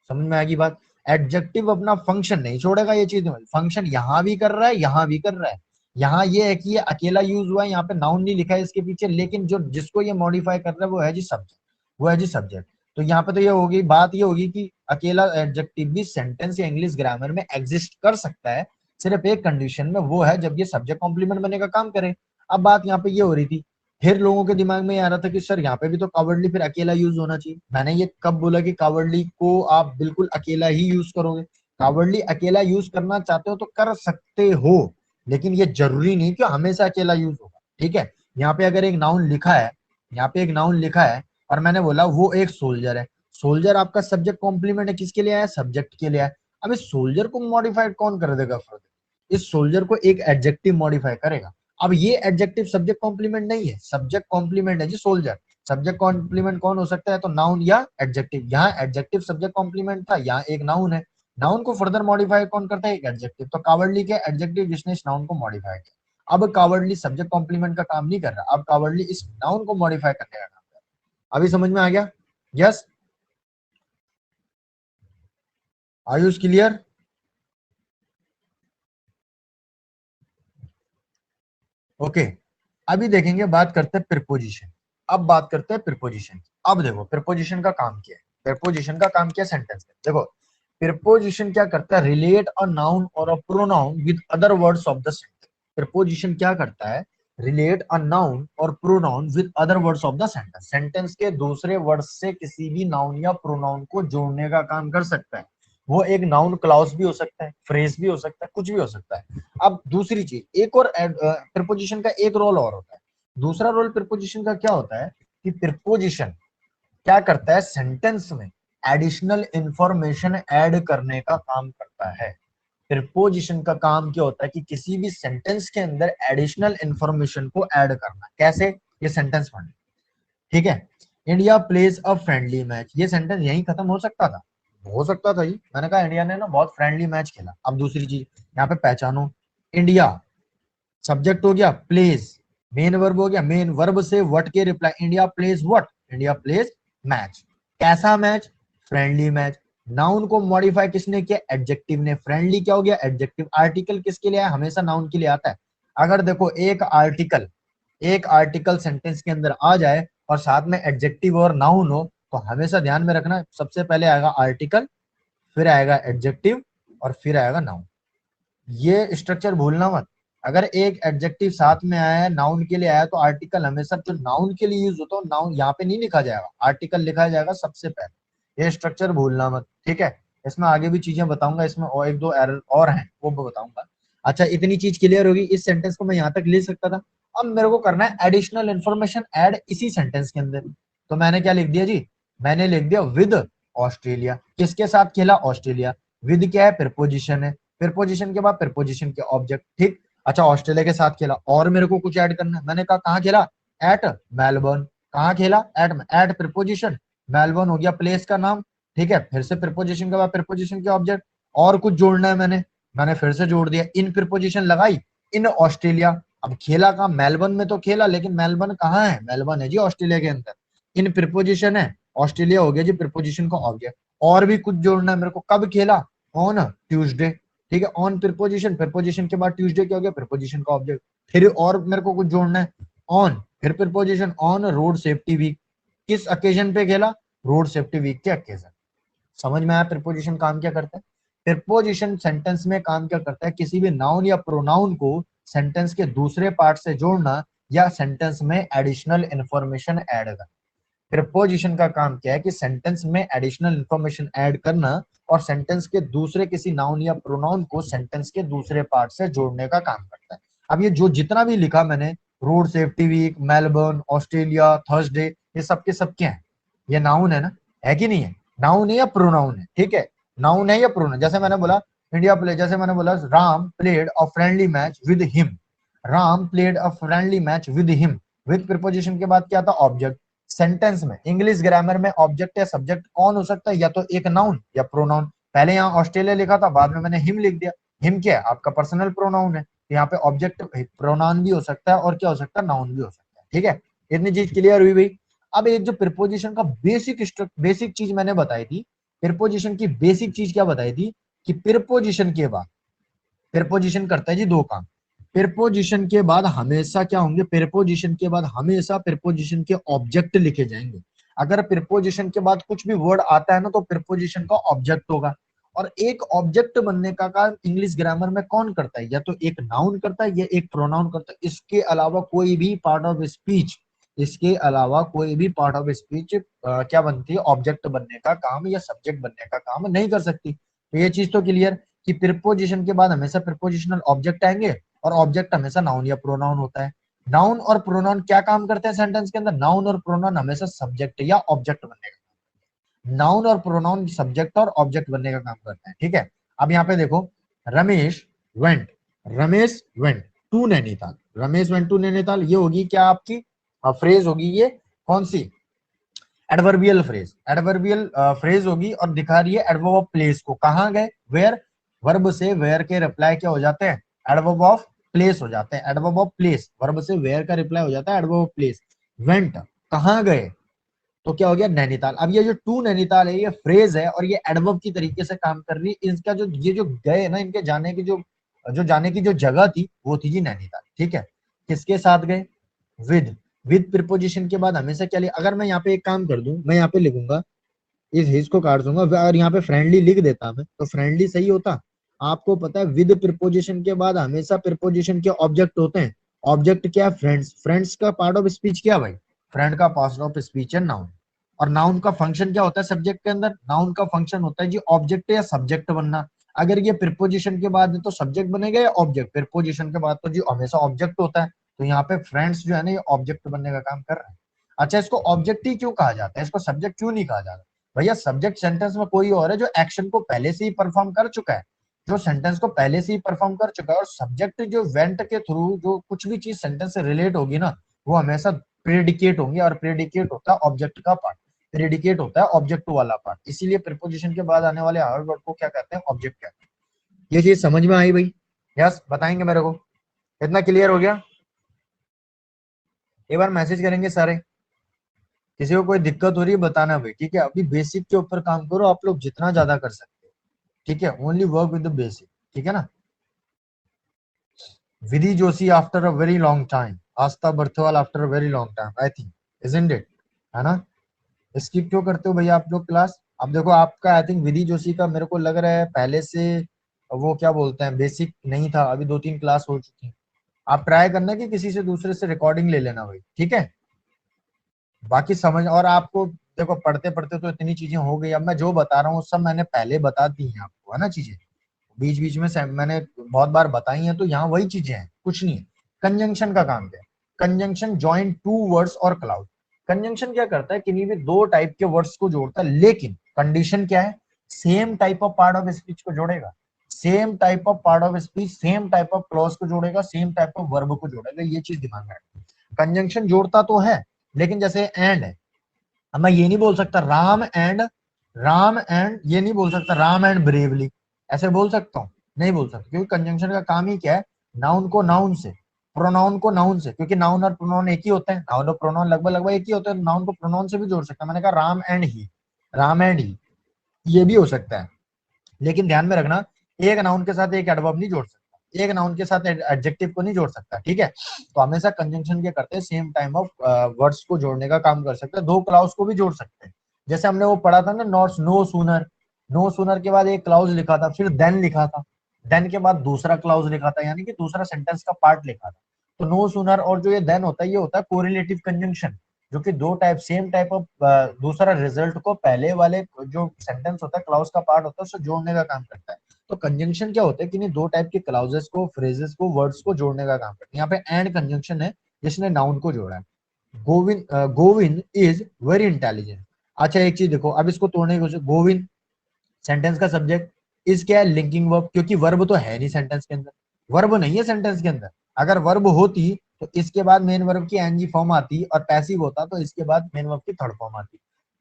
समझ में आएगी बात। एडजेक्टिव अपना फंक्शन नहीं छोड़ेगा, ये चीज फंक्शन यहां भी कर रहा है, यहां भी कर रहा है। यहाँ ये है कि ये अकेला यूज हुआ है, यहाँ पे नाउन नहीं लिखा है इसके पीछे, लेकिन जो जिसको ये मॉडिफाई कर रहा है वो है जी सब्जेक्ट, वो है जी सब्जेक्ट। तो यहाँ पे तो ये होगी, बात ये होगी कि अकेला एडजेक्टिव भी सेंटेंस या इंग्लिश ग्रामर में एग्जिस्ट कर सकता है, सिर्फ एक कंडीशन में, वो है जब ये सब्जेक्ट कॉम्प्लीमेंट बनने का काम करे। अब बात यहाँ पे ये हो रही थी, फिर लोगों के दिमाग में ये आ रहा था कि सर यहाँ पे भी तो कावर्डली फिर अकेला यूज होना चाहिए। मैंने ये कब बोला कि कावर्डली को आप बिल्कुल अकेला ही यूज करोगे, कावर्डली अकेला यूज करना चाहते हो तो कर सकते हो, लेकिन ये जरूरी नहीं कि हमेशा अकेला यूज होगा, ठीक है। यहाँ पे अगर एक नाउन लिखा है, यहाँ पे एक नाउन लिखा है, और मैंने बोला वो एक सोल्जर है, सोल्जर आपका सब्जेक्ट कॉम्प्लीमेंट है, किसके लिए आया, सब्जेक्ट के लिए आया। अब इस सोल्जर को मॉडिफाइड कौन कर देगा फर्दर, इस सोल्जर को एक एडजेक्टिव मॉडिफाई करेगा। अब ये एडजेक्टिव सब्जेक्ट कॉम्प्लीमेंट नहीं है, सब्जेक्ट कॉम्प्लीमेंट है जी सोल्जर। सब्जेक्ट कॉम्प्लीमेंट कौन हो सकता है, तो नाउन या एडजेक्टिव। यहाँ एडजेक्टिव सब्जेक्ट कॉम्प्लीमेंट था, यहाँ एक नाउन है, नाउन को फर्दर मॉडिफाई कौन करता है, एक एडजेक्टिव। तो कावर्डली के एडजेक्टिव जिसने इस नाउन को मॉडिफाई किया। अब कावर्डली सब्जेक्ट कॉम्प्लीमेंट का काम नहीं कर रहा, अब कावर्डली इस नाउन को मॉडिफाई करने का काम कर रहा। अभी समझ में आ गया, यस, आयुष क्लियर। ओके, अभी देखेंगे, बात करते हैं प्रिपोजिशन। अब बात करते हैं प्रिपोजिशन। अब देखो प्रिपोजिशन का काम क्या है, प्रीपोजिशन का काम क्या सेंटेंस में, देखो प्रीपोजिशन क्या करता है, रिलेट अ नाउन और a pronoun with other words of the sentence. Preposition क्या करता है, रिलेट अ नाउन और pronoun with other words of the sentence, sentence के दूसरे वर्ड से किसी भी नाउन या प्रोनाउन को जोड़ने का काम कर सकता है। वो एक नाउन क्लाउज भी हो सकता है, फ्रेज भी हो सकता है, कुछ भी हो सकता है। अब दूसरी चीज, एक और प्रीपोजिशन का एक रोल और होता है। दूसरा रोल प्रीपोजिशन का क्या होता है कि प्रीपोजिशन क्या करता है, सेंटेंस में एडिशनल इंफॉर्मेशन ऐड करने का काम करता है। प्रीपोजिशन का काम क्या होता है कि किसी भी सेंटेंस के अंदर एडिशनल इंफॉर्मेशन को ऐड करना। कैसे, ये सेंटेंस पढ़, ठीक है, India plays a friendly match, ये सेंटेंस यहीं खत्म हो सकता था, हो सकता था जी, मैंने कहा इंडिया ने ना बहुत फ्रेंडली मैच खेला। अब दूसरी चीज यहाँ पे पहचानो, इंडिया सब्जेक्ट हो गया, प्लेज मेन वर्ब हो गया, मेन वर्ब से व्हाट के reply, India plays what, India plays match. कैसा मैच, फ्रेंडली मैच। नाउन को मॉडिफाई किसने किया, एडजेक्टिव ने। फ्रेंडली क्या हो गया, एडजेक्टिव। आर्टिकल किसके लिए है, हमेशा नाउन के लिए आता है। अगर देखो एक आर्टिकल सेंटेंस के अंदर आ जाए और साथ में एडजेक्टिव और नाउन हो, तो हमेशा ध्यान में रखना सबसे पहले आएगा आर्टिकल, फिर आएगा एडजेक्टिव और फिर आएगा नाउन। ये स्ट्रक्चर भूलना मत। अगर एक एडजेक्टिव साथ में आया है, नाउन के लिए आया, तो आर्टिकल हमेशा जो नाउन के लिए यूज होता है, नाउन यहाँ पे नहीं लिखा जाएगा, आर्टिकल लिखा जाएगा सबसे पहले। ये स्ट्रक्चर भूलना मत, ठीक है। इसमें आगे भी चीजें बताऊंगा, इसमें और एक दो एरर और हैं, वो बताऊंगा। अच्छा, इतनी चीज क्लियर होगी, इस सेंटेंस को मैं यहाँ तक ले सकता था। अब मेरे को करना है एडिशनल इन्फॉर्मेशन ऐड इसी सेंटेंस के अंदर। तो मैंने क्या लिख दिया जी, मैंने लिख दिया विद ऑस्ट्रेलिया। किसके साथ खेला, ऑस्ट्रेलिया। विद क्या है, प्रीपोजिशन है, प्रीपोजिशन के बाद प्रीपोजिशन के ऑब्जेक्ट, ठीक। अच्छा, ऑस्ट्रेलिया के साथ खेला, और मेरे को कुछ ऐड करना है, मैंने कहा कहाँ खेला, एट मेलबर्न। कहाँ खेला, एट प्रीपोजिशन, मेलबर्न हो गया प्लेस का नाम, ठीक है। फिर से प्रीपोजिशन के बाद प्रीपोजिशन के ऑब्जेक्ट, और कुछ जोड़ना है मैंने फिर से जोड़ दिया, इन प्रीपोजिशन लगाई, इन ऑस्ट्रेलिया। अब खेला कहाँ, मेलबर्न में तो खेला, लेकिन मेलबर्न कहाँ है, मेलबर्न है जी ऑस्ट्रेलिया के अंदर। इन प्रीपोजिशन है, ऑस्ट्रेलिया हो गया जी प्रीपोजिशन का ऑब्जेक्ट। और भी कुछ जोड़ना है मेरे को, कब खेला, ऑन ट्यूसडे, ठीक है। ऑन प्रीपोजिशन, प्रीपोजिशन के बाद ट्यूसडे क्या हो गया, प्रीपोजिशन का ऑब्जेक्ट। फिर और मेरे को कुछ जोड़ना है, ऑन, फिर preposition, on road safety week. किस अकेजन पे खेला, रोड सेफ्टी वीक के अकेजन। समझ में आया प्रीपोजिशन काम क्या करता है। प्रीपोजिशन सेंटेंस में काम क्या करता है, किसी भी नाउन या प्रोनाउन को सेंटेंस के दूसरे पार्ट से जोड़ना या सेंटेंस में एडिशनल इंफॉर्मेशन ऐड करना। प्रीपोजिशन का काम क्या है कि सेंटेंस में एडिशनल इंफॉर्मेशन ऐड करना और सेंटेंस के दूसरे किसी नाउन या प्रोनाउन को सेंटेंस के दूसरे पार्ट से जोड़ने का काम करता है। अब ये जो जितना भी लिखा मैंने, road safety week, Melbourne, Australia, Thursday, ये सब के सब क्या है, ये नाउन है ना, है कि नहीं है, नाउन है या प्रोनाउन है, ठीक है। नाउन है या प्रोनाउन, जैसे मैंने बोला इंडिया प्ले, जैसे मैंने बोला Ram played a friendly match with him, Ram played a friendly match with him. With preposition के बाद क्या था, ऑब्जेक्ट। सेंटेंस में इंग्लिश ग्रामर में ऑब्जेक्ट या सब्जेक्ट कौन हो सकता है, या तो एक नाउन या प्रोनाउन। पहले यहाँ ऑस्ट्रेलिया लिखा था, बाद में मैंने हिम लिख दिया। हिम क्या है, आपका पर्सनल प्रोनाउन है, तो यहाँ पे ऑब्जेक्ट प्रोनाउन भी हो सकता है और क्या हो सकता है, नाउन भी हो सकता है, ठीक है। इतनी चीज क्लियर हुई भाई। अब एक जो प्रीपोजिशन का बेसिक चीज मैंने बताई थी, प्रीपोजिशन की बेसिक चीज क्या बताई थी कि प्रीपोजिशन के बाद, प्रीपोजिशन करता है जी दो काम। प्रीपोजिशन के बाद हमेशा क्या होंगे, प्रीपोजिशन के बाद हमेशा प्रीपोजिशन के ऑब्जेक्ट लिखे जाएंगे। अगर प्रीपोजिशन के बाद कुछ भी वर्ड आता है ना, तो प्रीपोजिशन का ऑब्जेक्ट होगा। और एक ऑब्जेक्ट बनने का काम इंग्लिश ग्रामर में कौन करता है, या तो एक नाउन करता है या एक प्रोनाउन करता है। इसके अलावा कोई भी पार्ट ऑफ स्पीच, इसके अलावा कोई भी पार्ट ऑफ स्पीच क्या बनती है, ऑब्जेक्ट बनने का काम या सब्जेक्ट बनने का काम नहीं कर सकती। तो ये चीज तो क्लियर कि प्रीपोजिशन के बाद हमेशा प्रीपोजिशनल ऑब्जेक्ट आएंगे, और ऑब्जेक्ट हमेशा नाउन या प्रोनाउन होता है। नाउन और प्रोनाउन क्या काम करते हैं सेंटेंस के अंदर, नाउन और प्रोनाउन हमेशा सब्जेक्ट या ऑब्जेक्ट बनने का, नाउन और प्रोनाउन सब्जेक्ट और ऑब्जेक्ट बनने का काम करते हैं, ठीक है। अब यहाँ पे देखो, Ramesh went, Ramesh went to Nainital, Ramesh went to Nainital, ये होगी क्या आपकी फ्रेज होगी, ये कौन सी, एडवर्बियल फ्रेज, एडवर्बियल फ्रेज होगी, और दिखा रही है एडवर्ब ऑफ प्लेस को, कहाँ गए, वेयर। वर्ब से वेयर के रिप्लाई क्या हो जाते हैं, एडवर्ब ऑफ प्लेस हो जाते हैं, एडवर्ब ऑफ प्लेस, वर्ब से वेयर का रिप्लाई हो जाता है एडवर्ब ऑफ प्लेस। वेंट, कहाँ गए, तो क्या हो गया, नैनीताल। अब ये जो टू नैनीताल है, ये फ्रेज है और ये एडवर्ब की तरीके से काम कर रही है। इसका जो ये जो गए ना, इनके जाने की जो जाने की जो जगह थी, वो थी जी नैनीताल, ठीक है। किसके साथ गए, विद। विद प्रीपोजिशन के बाद हमेशा क्या लिया, अगर मैं यहाँ पे एक काम कर दूं, मैं यहाँ पे लिखूंगा इस हिज को काट दूंगा और यहाँ पे फ्रेंडली लिख देता मैं तो फ्रेंडली सही होता। आपको पता है विद प्रिपोजिशन के बाद हमेशा प्रिपोजिशन के ऑब्जेक्ट होते हैं। ऑब्जेक्ट क्या है? फ्रेंड्स। फ्रेंड्स का पार्ट ऑफ स्पीच क्या भाई? फ्रेंड का पार्ट ऑफ स्पीच है नाउन। और नाउन का फंक्शन क्या होता है सब्जेक्ट के अंदर? नाउन का फंक्शन होता है जी ऑब्जेक्ट या सब्जेक्ट बनना। अगर ये प्रिपोजिशन के बाद है तो सब्जेक्ट बनेगा या ऑब्जेक्ट? प्रिपोजिशन के बाद तो जी हमेशा ऑब्जेक्ट होता है। तो यहाँ पे फ्रेंड्स जो है ना ये ऑब्जेक्ट बनने का काम कर रहा है। अच्छा, इसको ऑब्जेक्ट ही क्यों कहा जाता है? इसको सब्जेक्ट क्यों नहीं कहा जाता? भैया सब्जेक्ट सेंटेंस में कोई और है जो एक्शन को पहले से ही परफॉर्म कर चुका है, जो सेंटेंस को पहले से ही परफॉर्म कर चुका है। और सब्जेक्ट जो वेंट के थ्रू जो कुछ भी चीज सेंटेंस से रिलेट होगी ना वो हमेशा प्रेडिकेट होंगे। और प्रेडिकेट होता है ऑब्जेक्ट का पार्ट, प्रेडिकेट होता है ऑब्जेक्ट वाला पार्ट। इसीलिए प्रीपोजिशन के बाद आने वाले हर वर्ड को क्या कहते हैं? ऑब्जेक्ट कहते हैं। ये चीज समझ में आई भाई? यस, बताएंगे मेरे को? इतना क्लियर हो गया? एक बार मैसेज करेंगे सारे। किसी को कोई दिक्कत हो रही है बताना भाई, ठीक है? अभी बेसिक के ऊपर काम करो आप लोग जितना ज्यादा कर सकते हो, ठीक है? Only work with the basic, ठीक है ना? Vidhi Joshi after a very long time, Aastha Barthwal after a very long time, I think, isn't it? है ना? स्किप क्यों करते हो भैया आप लोग क्लास? अब देखो आपका आई थिंक विधि जोशी का मेरे को लग रहा है पहले से वो क्या बोलते हैं बेसिक नहीं था, अभी 2-3 क्लास हो चुकी है। आप ट्राई करना कि किसी से दूसरे से रिकॉर्डिंग ले लेना भाई, ठीक है? बाकी समझ। और आपको देखो पढ़ते पढ़ते तो इतनी चीजें हो गई, अब मैं जो बता रहा हूँ सब मैंने पहले बता दी हैं आपको, है ना? चीजें बीच बीच में से मैंने बहुत बार बताई हैं, तो यहाँ वही चीजें हैं, कुछ नहीं है। कंजंक्शन का काम क्या है? कंजंक्शन जॉइन टू वर्ड्स और क्लाउड। कंजंक्शन क्या करता है? किन्हीं भी दो टाइप के वर्ड्स को जोड़ता है, लेकिन कंडीशन क्या है? Same type of part of speech को जोड़ेगा, same type of part of speech, same type of clause को जोड़ेगा, सेम टाइप ऑफ वर्ब को जोड़ेगा। ये चीज दिमाग में रखना। कंजंक्शन जोड़ता तो है, लेकिन जैसे एंड है, अब मैं ये नहीं बोल सकता राम एंड ये नहीं बोल सकता राम एंड ब्रेवली, ऐसे बोल सकता हूँ? नहीं बोल सकता, क्योंकि कंजंक्शन का काम ही क्या है? नाउन को नाउन से, प्रोनाउन को नाउन से, क्योंकि नाउन और प्रोनाउन एक ही होते हैं, नाउन और प्रोनाउन लगभग लगभग एक ही होते हैं, नाउन को प्रोनाउन से भी जोड़ सकता है। मैंने कहा Ram and he, Ram and he, ये भी हो सकता है। लेकिन ध्यान में रखना, एक नाउन के साथ एक एडवर्ब नहीं जोड़ सकता, एक नाउन के साथ एडजेक्टिव को नहीं जोड़ सकता, ठीक है? तो हमेशा कंजंक्शन क्या करते हैं? सेम टाइम ऑफ वर्ड्स को जोड़ने का काम कर सकते हैं, दो क्लाउज को भी जोड़ सकते हैं। जैसे हमने वो पढ़ा था ना, not no sooner, no sooner के बाद एक क्लाउज लिखा था, फिर देन लिखा था, देन के बाद दूसरा क्लाउज लिखा था, यानी कि दूसरा सेंटेंस का पार्ट लिखा था। तो नो सूनर और जो ये देन होता है, ये होता है कोरिलेटिव कंजंक्शन, जो कि दो टाइप सेम टाइप ऑफ दूसरा रिजल्ट को पहले वाले जो सेंटेंस होता है क्लाउज का पार्ट होता है उससे जोड़ने का काम करता है। तो कंजंक्शन क्या होता है कि नहीं दो टाइप के क्लाउजेस को, फ्रेजेस को, वर्ड्स को जोड़ने का काम करता है। यहाँ पे एंड कंजंक्शन है जिसने नाउन को जोड़ा है। Govind is very intelligent. अच्छा एक चीज देखो, अब इसको तोड़ने की कोशिश। गोविंद सेंटेंस का सब्जेक्ट, इज क्या है? लिंकिंग वर्ब, क्योंकि वर्ब तो है नहीं सेंटेंस के अंदर, वर्ब नहीं है सेंटेंस के अंदर। अगर वर्ब होती तो इसके बाद मेन वर्ब की एनजी फॉर्म आती, और पैसिव होता तो इसके बाद मेन वर्ब की थर्ड फॉर्म आती।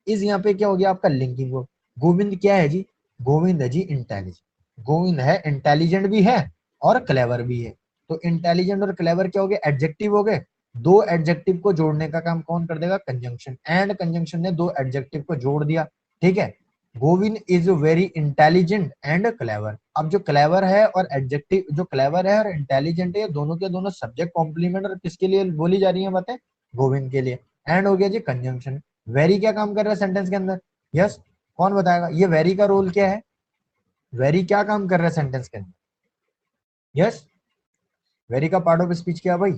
इस यहाँ पे क्या हो गया आपका? Linking verb. गोविंद क्या है जी? गोविंद है जी इंटेलिजेंट। गोविंद है, इंटेलिजेंट भी है और क्लेवर भी है। तो इंटेलिजेंट और क्लेवर क्या हो गए? एडजेक्टिव हो गए। दो एडजेक्टिव को जोड़ने का काम कौन कर देगा? कंजंक्शन। एंड कंजंक्शन ने दो एडजेक्टिव को जोड़ दिया, ठीक है? Govind is very intelligent and clever. अब जो क्लेवर है और एडजेक्टिव, जो क्लेवर है और इंटेलिजेंट है, दोनों के दोनों सब्जेक्ट कॉम्प्लीमेंट और किसके लिए बोली जा रही है बातें? गोविंद के लिए। एंड हो गया जी कंजंक्शन। वेरी क्या काम कर रहा है सेंटेंस के अंदर? यस, कौन बताएगा? ये वेरी का रोल क्या है? वेरी क्या काम कर रहा है सेंटेंस के अंदर? यस, वेरी का पार्ट ऑफ स्पीच क्या है भाई?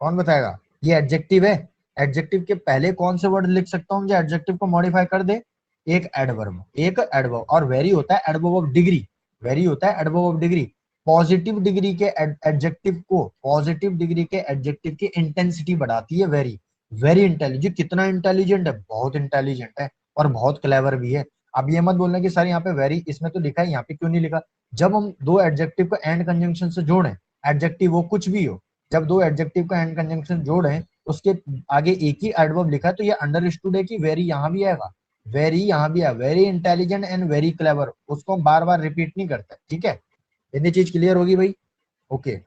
कौन बताएगा? ये एडजेक्टिव है। एडजेक्टिव के पहले कौन से वर्ड लिख सकता हूँ जो एडजेक्टिव को मॉडिफाई कर दे? एक एडवर्ब, एक एडवर्ब। और वेरी होता है एडवर्ब ऑफ डिग्री, वेरी होता है adverb of degree. Positive degree के एडजेक्टिव को, पॉजिटिव डिग्री के एडजेक्टिव की इंटेंसिटी बढ़ाती है वेरी। वेरी इंटेलिजेंट, कितना इंटेलिजेंट है? बहुत इंटेलिजेंट है और बहुत क्लेवर भी है। अब ये मत बोलना कि सर यहाँ पे वेरी इसमें तो लिखा है, यहाँ पे क्यों नहीं लिखा? जब हम दो एडजेक्टिव को एंड कंजंक्शन से जोड़ें, एडजेक्टिव वो कुछ भी हो, जब दो एडजेक्टिव का एंड कंजंक्शन जोड़े उसके आगे एक ही एडवर्ब लिखा है, तो ये अंडरस्टूड है कि वेरी यहाँ भी आएगा, वेरी यहाँ भी है। Very intelligent and very clever, उसको हम बार बार रिपीट नहीं करते, ठीक है? इतनी चीज क्लियर होगी भाई? ओके।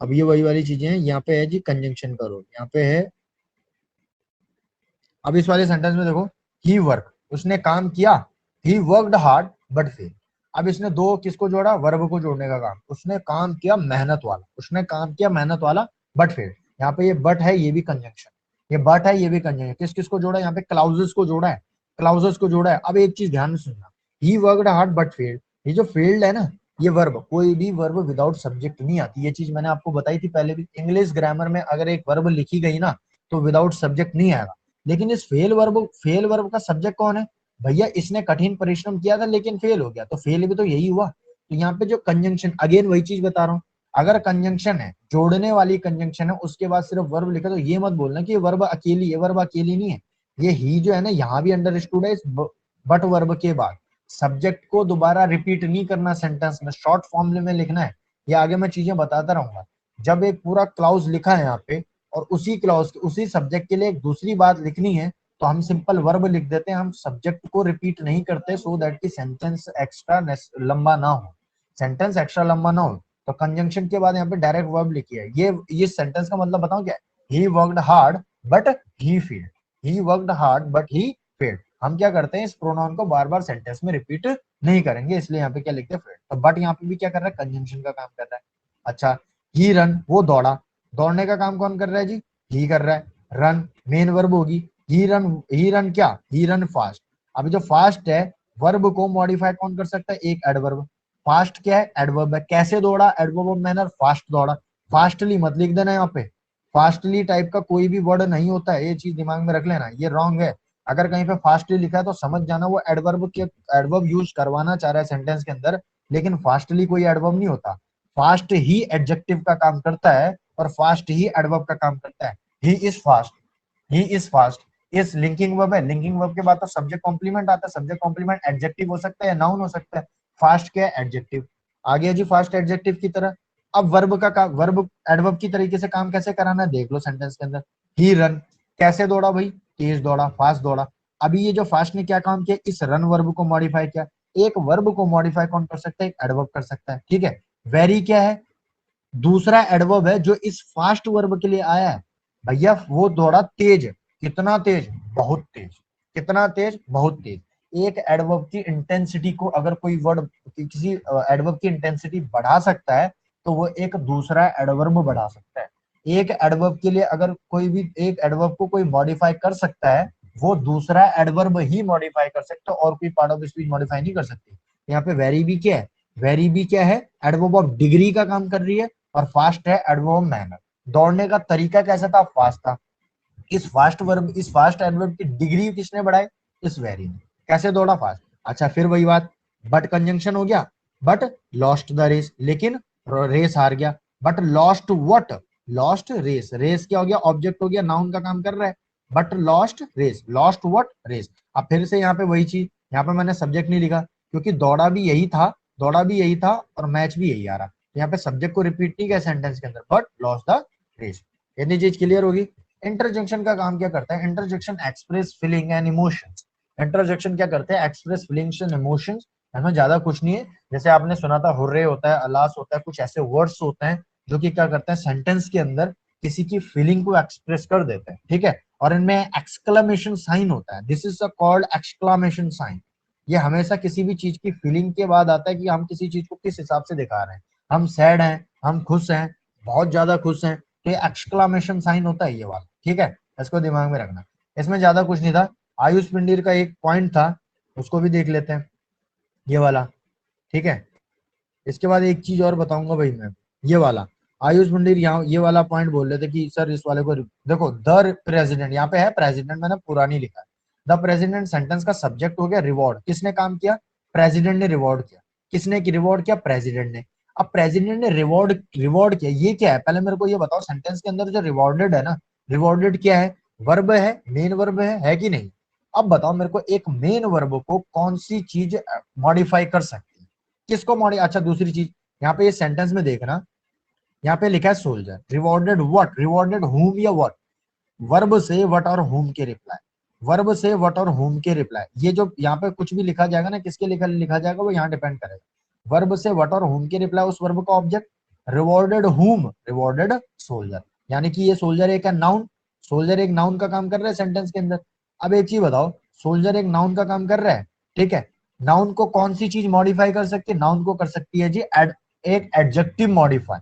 अब ये वही वाली चीजें हैं, यहाँ पे है जी कंजंक्शन का रोल, यहाँ पे है। अब इस वाले सेंटेंस में देखो, ही वर्क, उसने काम किया, he worked hard but fail. अब इसने दो किसको जोड़ा? वर्ब को जोड़ने का काम। उसने काम किया मेहनत वाला, उसने काम किया मेहनत वाला बट फेल्ड। यहाँ पे ये बट है, ये भी कंजंक्शन, ये बट है, ये भी कंजंक्शन। किस किस को जोड़ा है यहाँ पे? क्लाउजेस को जोड़ा है, क्लाउजेस को जोड़ा है। अब एक चीज ध्यान से सुनना, he worked hard but failed, ये जो फेल्ड है ना, ये वर्ब, कोई भी वर्ब विदाउट सब्जेक्ट नहीं आती। ये चीज मैंने आपको बताई थी पहले भी। इंग्लिश ग्रामर में अगर एक वर्ब लिखी गई ना तो विदाउट सब्जेक्ट नहीं आएगा। लेकिन इस फेल वर्ब का सब्जेक्ट कौन है? भैया इसने कठिन परिश्रम किया था लेकिन फेल हो गया, तो फेल भी तो यही हुआ। तो यहाँ पे जो कंजंक्शन, अगेन वही चीज बता रहा हूँ, अगर कंजंक्शन है, जोड़ने वाली कंजंक्शन है, उसके बाद सिर्फ वर्ब लिखा, तो ये मत बोलना कि ये वर्ब अकेली, ये वर्ब अकेली नहीं है। ये ही जो है ना, यहाँ भी अंडरस्टूड है इस बट वर्ब के बाद सब्जेक्ट को दोबारा रिपीट नहीं करना सेंटेंस में, शॉर्ट फॉर्म में लिखना है। ये आगे मैं चीजें बताता रहूंगा। जब एक पूरा क्लाउज लिखा है यहाँ पे और उसी क्लाउज उसी सब्जेक्ट के लिए एक दूसरी बात लिखनी है, तो हम सिंपल वर्ब लिख देते हैं, हम सब्जेक्ट को रिपीट नहीं करते, सो दैट की सेंटेंस एक्स्ट्रा लंबा ना हो, सेंटेंस एक्स्ट्रा लंबा ना हो। तो कंजंक्शन के बाद यहाँ पे डायरेक्ट वर्ब लिखी है। ये सेंटेंस का मतलब बताऊं क्या है? He worked hard but he failed, he worked hard but he failed. हम क्या करते हैं, इस प्रोनाउन को बार बार सेंटेंस में रिपीट नहीं करेंगे, इसलिए यहाँ पे क्या लिखते हैं? फेल्ड। तो बट यहाँ पे भी क्या कर रहा है? कंजंक्शन का काम कर रहा है। अच्छा, ही रन, वो दौड़ा, दौड़ने का काम कौन कर रहा है जी? ही कर रहा है। रन मेन वर्ब होगी, ही रन क्या? ही रन फास्ट। अभी जो फास्ट है, वर्ब को मॉडिफाई कौन कर सकता है? एक एडवर्ब। फास्ट क्या है? एडवर्ब है। कैसे दौड़ा? एडवर्ब ऑफ मैनर, फास्ट दौड़ा। फास्टली मत लिख देना यहाँ पे, फास्टली टाइप का कोई भी वर्ड नहीं होता है, ये चीज दिमाग में रख लेना, ये रॉन्ग है। अगर कहीं पे फास्टली लिखा है तो समझ जाना वो एडवर्ब यूज करवाना चाह रहा है सेंटेंस के अंदर, लेकिन फास्टली कोई एडवर्ब नहीं होता। फास्ट ही एडजेक्टिव का काम करता है और फास्ट ही एडवर्ब का काम करता है। He is fast, he is fast, इस लिंकिंग वर्ब है, लिंकिंग वर्ब के बाद तो सब्जेक्ट कॉम्प्लीमेंट आता है, सब्जेक्ट कॉम्प्लीमेंट एडजेक्टिव हो सकता है या नाउन हो सकता है। फास्ट क्या है? एडजेक्टिव। आ गया जी फास्ट एडजेक्टिव की तरह। अब वर्ब का काम, वर्ब एडवर्ब की तरीके से काम कैसे कराना है देख लो सेंटेंस के अंदर। ही रन, कैसे दौड़ा भाई? तेज दौड़ा, फास्ट दौड़ा। अभी ये जो फास्ट ने क्या काम किया? इस रन वर्ब को मॉडिफाई किया। एक वर्ब को मॉडिफाई कौन कर सकता है? एक एडवर्ब कर सकता है, ठीक है। वेरी क्या है? दूसरा एडवर्ब है जो इस फास्ट वर्ब के लिए आया है। भैया वो दौड़ा तेज, कितना तेज? बहुत तेज। कितना तेज? बहुत तेज। एक एडवर्ब की इंटेंसिटी को अगर कोई वर्ड किसी एडवर्ब की इंटेंसिटी बढ़ा सकता है, तो वो एक दूसरा एडवर्ब बढ़ा सकता है। एक एडवर्ब के लिए अगर कोई भी एक एडवर्ब को कोई मॉडिफाई कर सकता है, वो दूसरा एडवर्ब ही मॉडिफाई कर सकता है, और कोई पार्ट ऑफ स्पीच मॉडिफाई नहीं कर सकती। यहाँ पे वेरी भी क्या है? वेरी भी क्या है? एडवर्ब ऑफ डिग्री का काम कर रही है, और फास्ट है एडवर्ब मैनर। दौड़ने का तरीका कैसा था? फास्ट था। इस फास्ट एडवर्ब की डिग्री किसने बढ़ाई? इस वेरी ने। कैसे दौड़ा? फास्ट। अच्छा फिर वही बात, बट कंजंक्शन हो गया, बट लॉस्ट द रेस, लेकिन रेस हार गया। But lost what? Lost race. Race क्या हो गया? ऑब्जेक्ट हो गया, नाउन का काम कर रहा है। But lost race, lost what? Race. अब फिर से यहाँ पे वही चीज, यहाँ पे मैंने सब्जेक्ट नहीं लिखा क्योंकि दौड़ा भी यही था, दौड़ा भी यही था और मैच भी यही आ रहा। यहाँ पे सब्जेक्ट को रिपीट नहीं किया सेंटेंस के अंदर, बट लॉस्ट द रेस। इतनी चीज क्लियर होगी। इंटरजेक्शन का काम क्या करता है? Interjection express feeling and emotions. Interjection क्या करते हैं? Express feelings and emotions. इसमें ज्यादा कुछ नहीं है, जैसे आपने सुना था हुर्रे होता है, अलास होता है, कुछ ऐसे वर्ड्स होते हैं जो कि क्या करते हैं सेंटेंस के अंदर किसी की फीलिंग को एक्सप्रेस कर देते हैं, ठीक है। और इनमें एक्सक्लेमेशन साइन होता है, this is called exclamation sign. ये हमेशा किसी भी चीज की फीलिंग के बाद आता है कि हम किसी चीज को किस हिसाब से दिखा रहे हैं। हम सैड हैं, हम खुश हैं, बहुत ज्यादा खुश हैं, तो ये एक्सक्लेमेशन साइन होता है ये वाला, ठीक है। इसको दिमाग में रखना। इसमें ज्यादा कुछ नहीं था। आयुष पिंडीर का एक पॉइंट था, उसको भी देख लेते हैं, ये वाला, ठीक है। इसके बाद एक चीज और बताऊंगा भाई मैं, ये वाला आयुष मंदिर यहाँ ये वाला पॉइंट बोल रहे थे कि सर इस वाले को देखो, द प्रेसिडेंट, यहाँ पे है प्रेसिडेंट, मैंने पूरा नहीं लिखा है। द प्रेसिडेंट सेंटेंस का सब्जेक्ट हो गया रिवॉर्ड, किसने काम किया? प्रेसिडेंट ने रिवॉर्ड किया। किसने रिवॉर्ड किया? प्रेसिडेंट ने। अब प्रेसिडेंट ने रिवॉर्ड रिवॉर्ड किया, ये क्या है पहले मेरे को ये बताओ, सेंटेंस के अंदर जो रिवॉर्डेड है ना, रिवॉर्डेड क्या है? वर्ब है, मेन वर्ब है कि नहीं? अब बताओ मेरे को, एक मेन वर्ब को कौन सी चीज मॉडिफाई कर सकती है? किसको मॉडि अच्छा दूसरी चीज, यहाँ पे ये सेंटेंस में देखना, यहाँ पे लिखा है सोल्जर, रिवॉर्डेड व्हाट? रिवॉर्डेड हुम या व्हाट? वर्ब से व्हाट और हुम के रिप्लाई, वर्ब से व्हाट और हुम के रिप्लाई। ये जो यहाँ पे कुछ भी लिखा जाएगा ना, किसके लिखा जाएगा वो यहाँ डिपेंड करेगा। वर्ब से व्हाट और हुम के रिप्लाई, उस वर्ब का ऑब्जेक्ट। रिवॉर्डेड हुम? रिवॉर्डेड सोल्जर, यानी कि ये सोल्जर एक है नाउन, सोल्जर एक नाउन का काम कर रहा है सेंटेंस के अंदर। अब एक चीज बताओ, सोल्जर एक नाउन का काम कर रहा है, ठीक है। नाउन को कौन सी चीज मॉडिफाई कर सकती है? नाउन को कर सकती है जी एक एडजेक्टिव मॉडिफाई।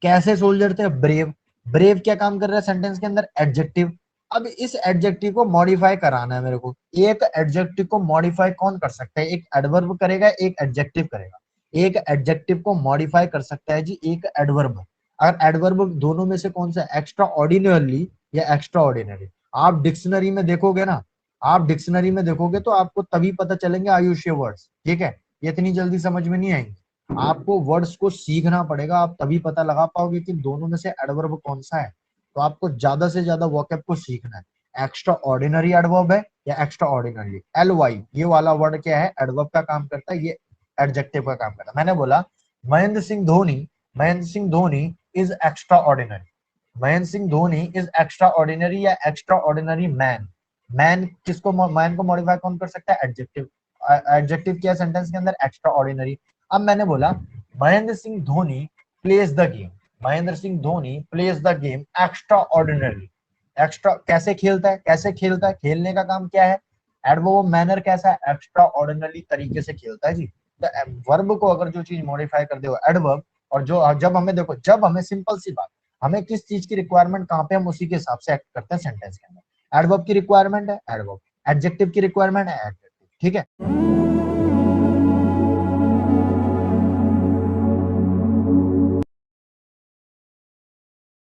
कैसे सोल्जर थे? ब्रेव। ब्रेव क्या काम कर रहा है सेंटेंस के अंदर? एडजेक्टिव। अब इस एडजेक्टिव को मॉडिफाई कराना है मेरे को। एक एडजेक्टिव को मॉडिफाई कौन कर सकता है? एक एडवर्ब करेगा, एक एडजेक्टिव करेगा। एक एडजेक्टिव को मॉडिफाई कर सकता है जी एक एडवर्ब। अगर एडवर्ब दोनों में से कौन सा? एक्स्ट्रा ऑर्डिनरी या एक्स्ट्रा ऑर्डिनरी। आप डिक्शनरी में देखोगे ना, आप डिक्शनरी में देखोगे तो आपको तभी पता चलेंगे आयुष्य वर्ड्स, ठीक है? ये इतनी जल्दी समझ में नहीं आएंगे, आपको वर्ड्स को सीखना पड़ेगा, आप तभी पता लगा पाओगे कि दोनों में से एडवर्ब कौन सा है। तो आपको ज्यादा से ज्यादा वोकैब को सीखना है। एक्स्ट्रा ऑर्डिनरी एडवर्ब है या एक्स्ट्रा ऑर्डिनरी? एल वाई ये वाला वर्ड क्या है? एडवर्ब का काम करता है, ये एडजेक्टिव का काम करता है। मैंने बोला Mahendra Singh Dhoni, Mahendra Singh Dhoni is extra ordinary. Mahendra Singh Dhoni is extra ordinary या एक्स्ट्रा ऑर्डिनरी मैन। मैन किसको, मैन को मॉडिफाई कौन कर सकता है? एडजेक्टिव। एडजेक्टिव क्या है सेंटेंस के अंदर? Extra ordinary. अब मैंने बोला Mahendra Singh Dhoni plays the game, Mahendra Singh Dhoni plays the game extra ordinary. Extra कैसे खेलता है? कैसे खेलता है? खेलने का काम क्या है? एडवर्ब मैनर कैसा है? एक्स्ट्रा ऑर्डिनरी तरीके से खेलता है जी। तो वर्ब को अगर जो चीज मॉडिफाई कर दे वो एडवर्ब, और जो जब हमें देखो, जब हमें सिंपल सी बात, हमें किस चीज की रिक्वायरमेंट कहाँ पे, हम उसी के हिसाब से एक्ट करते हैं सेंटेंस के अंदर। एडवर्ब की रिक्वायरमेंट है एडवर्ब, एडजेक्टिव की रिक्वायरमेंट है एडजेक्टिव, ठीक है?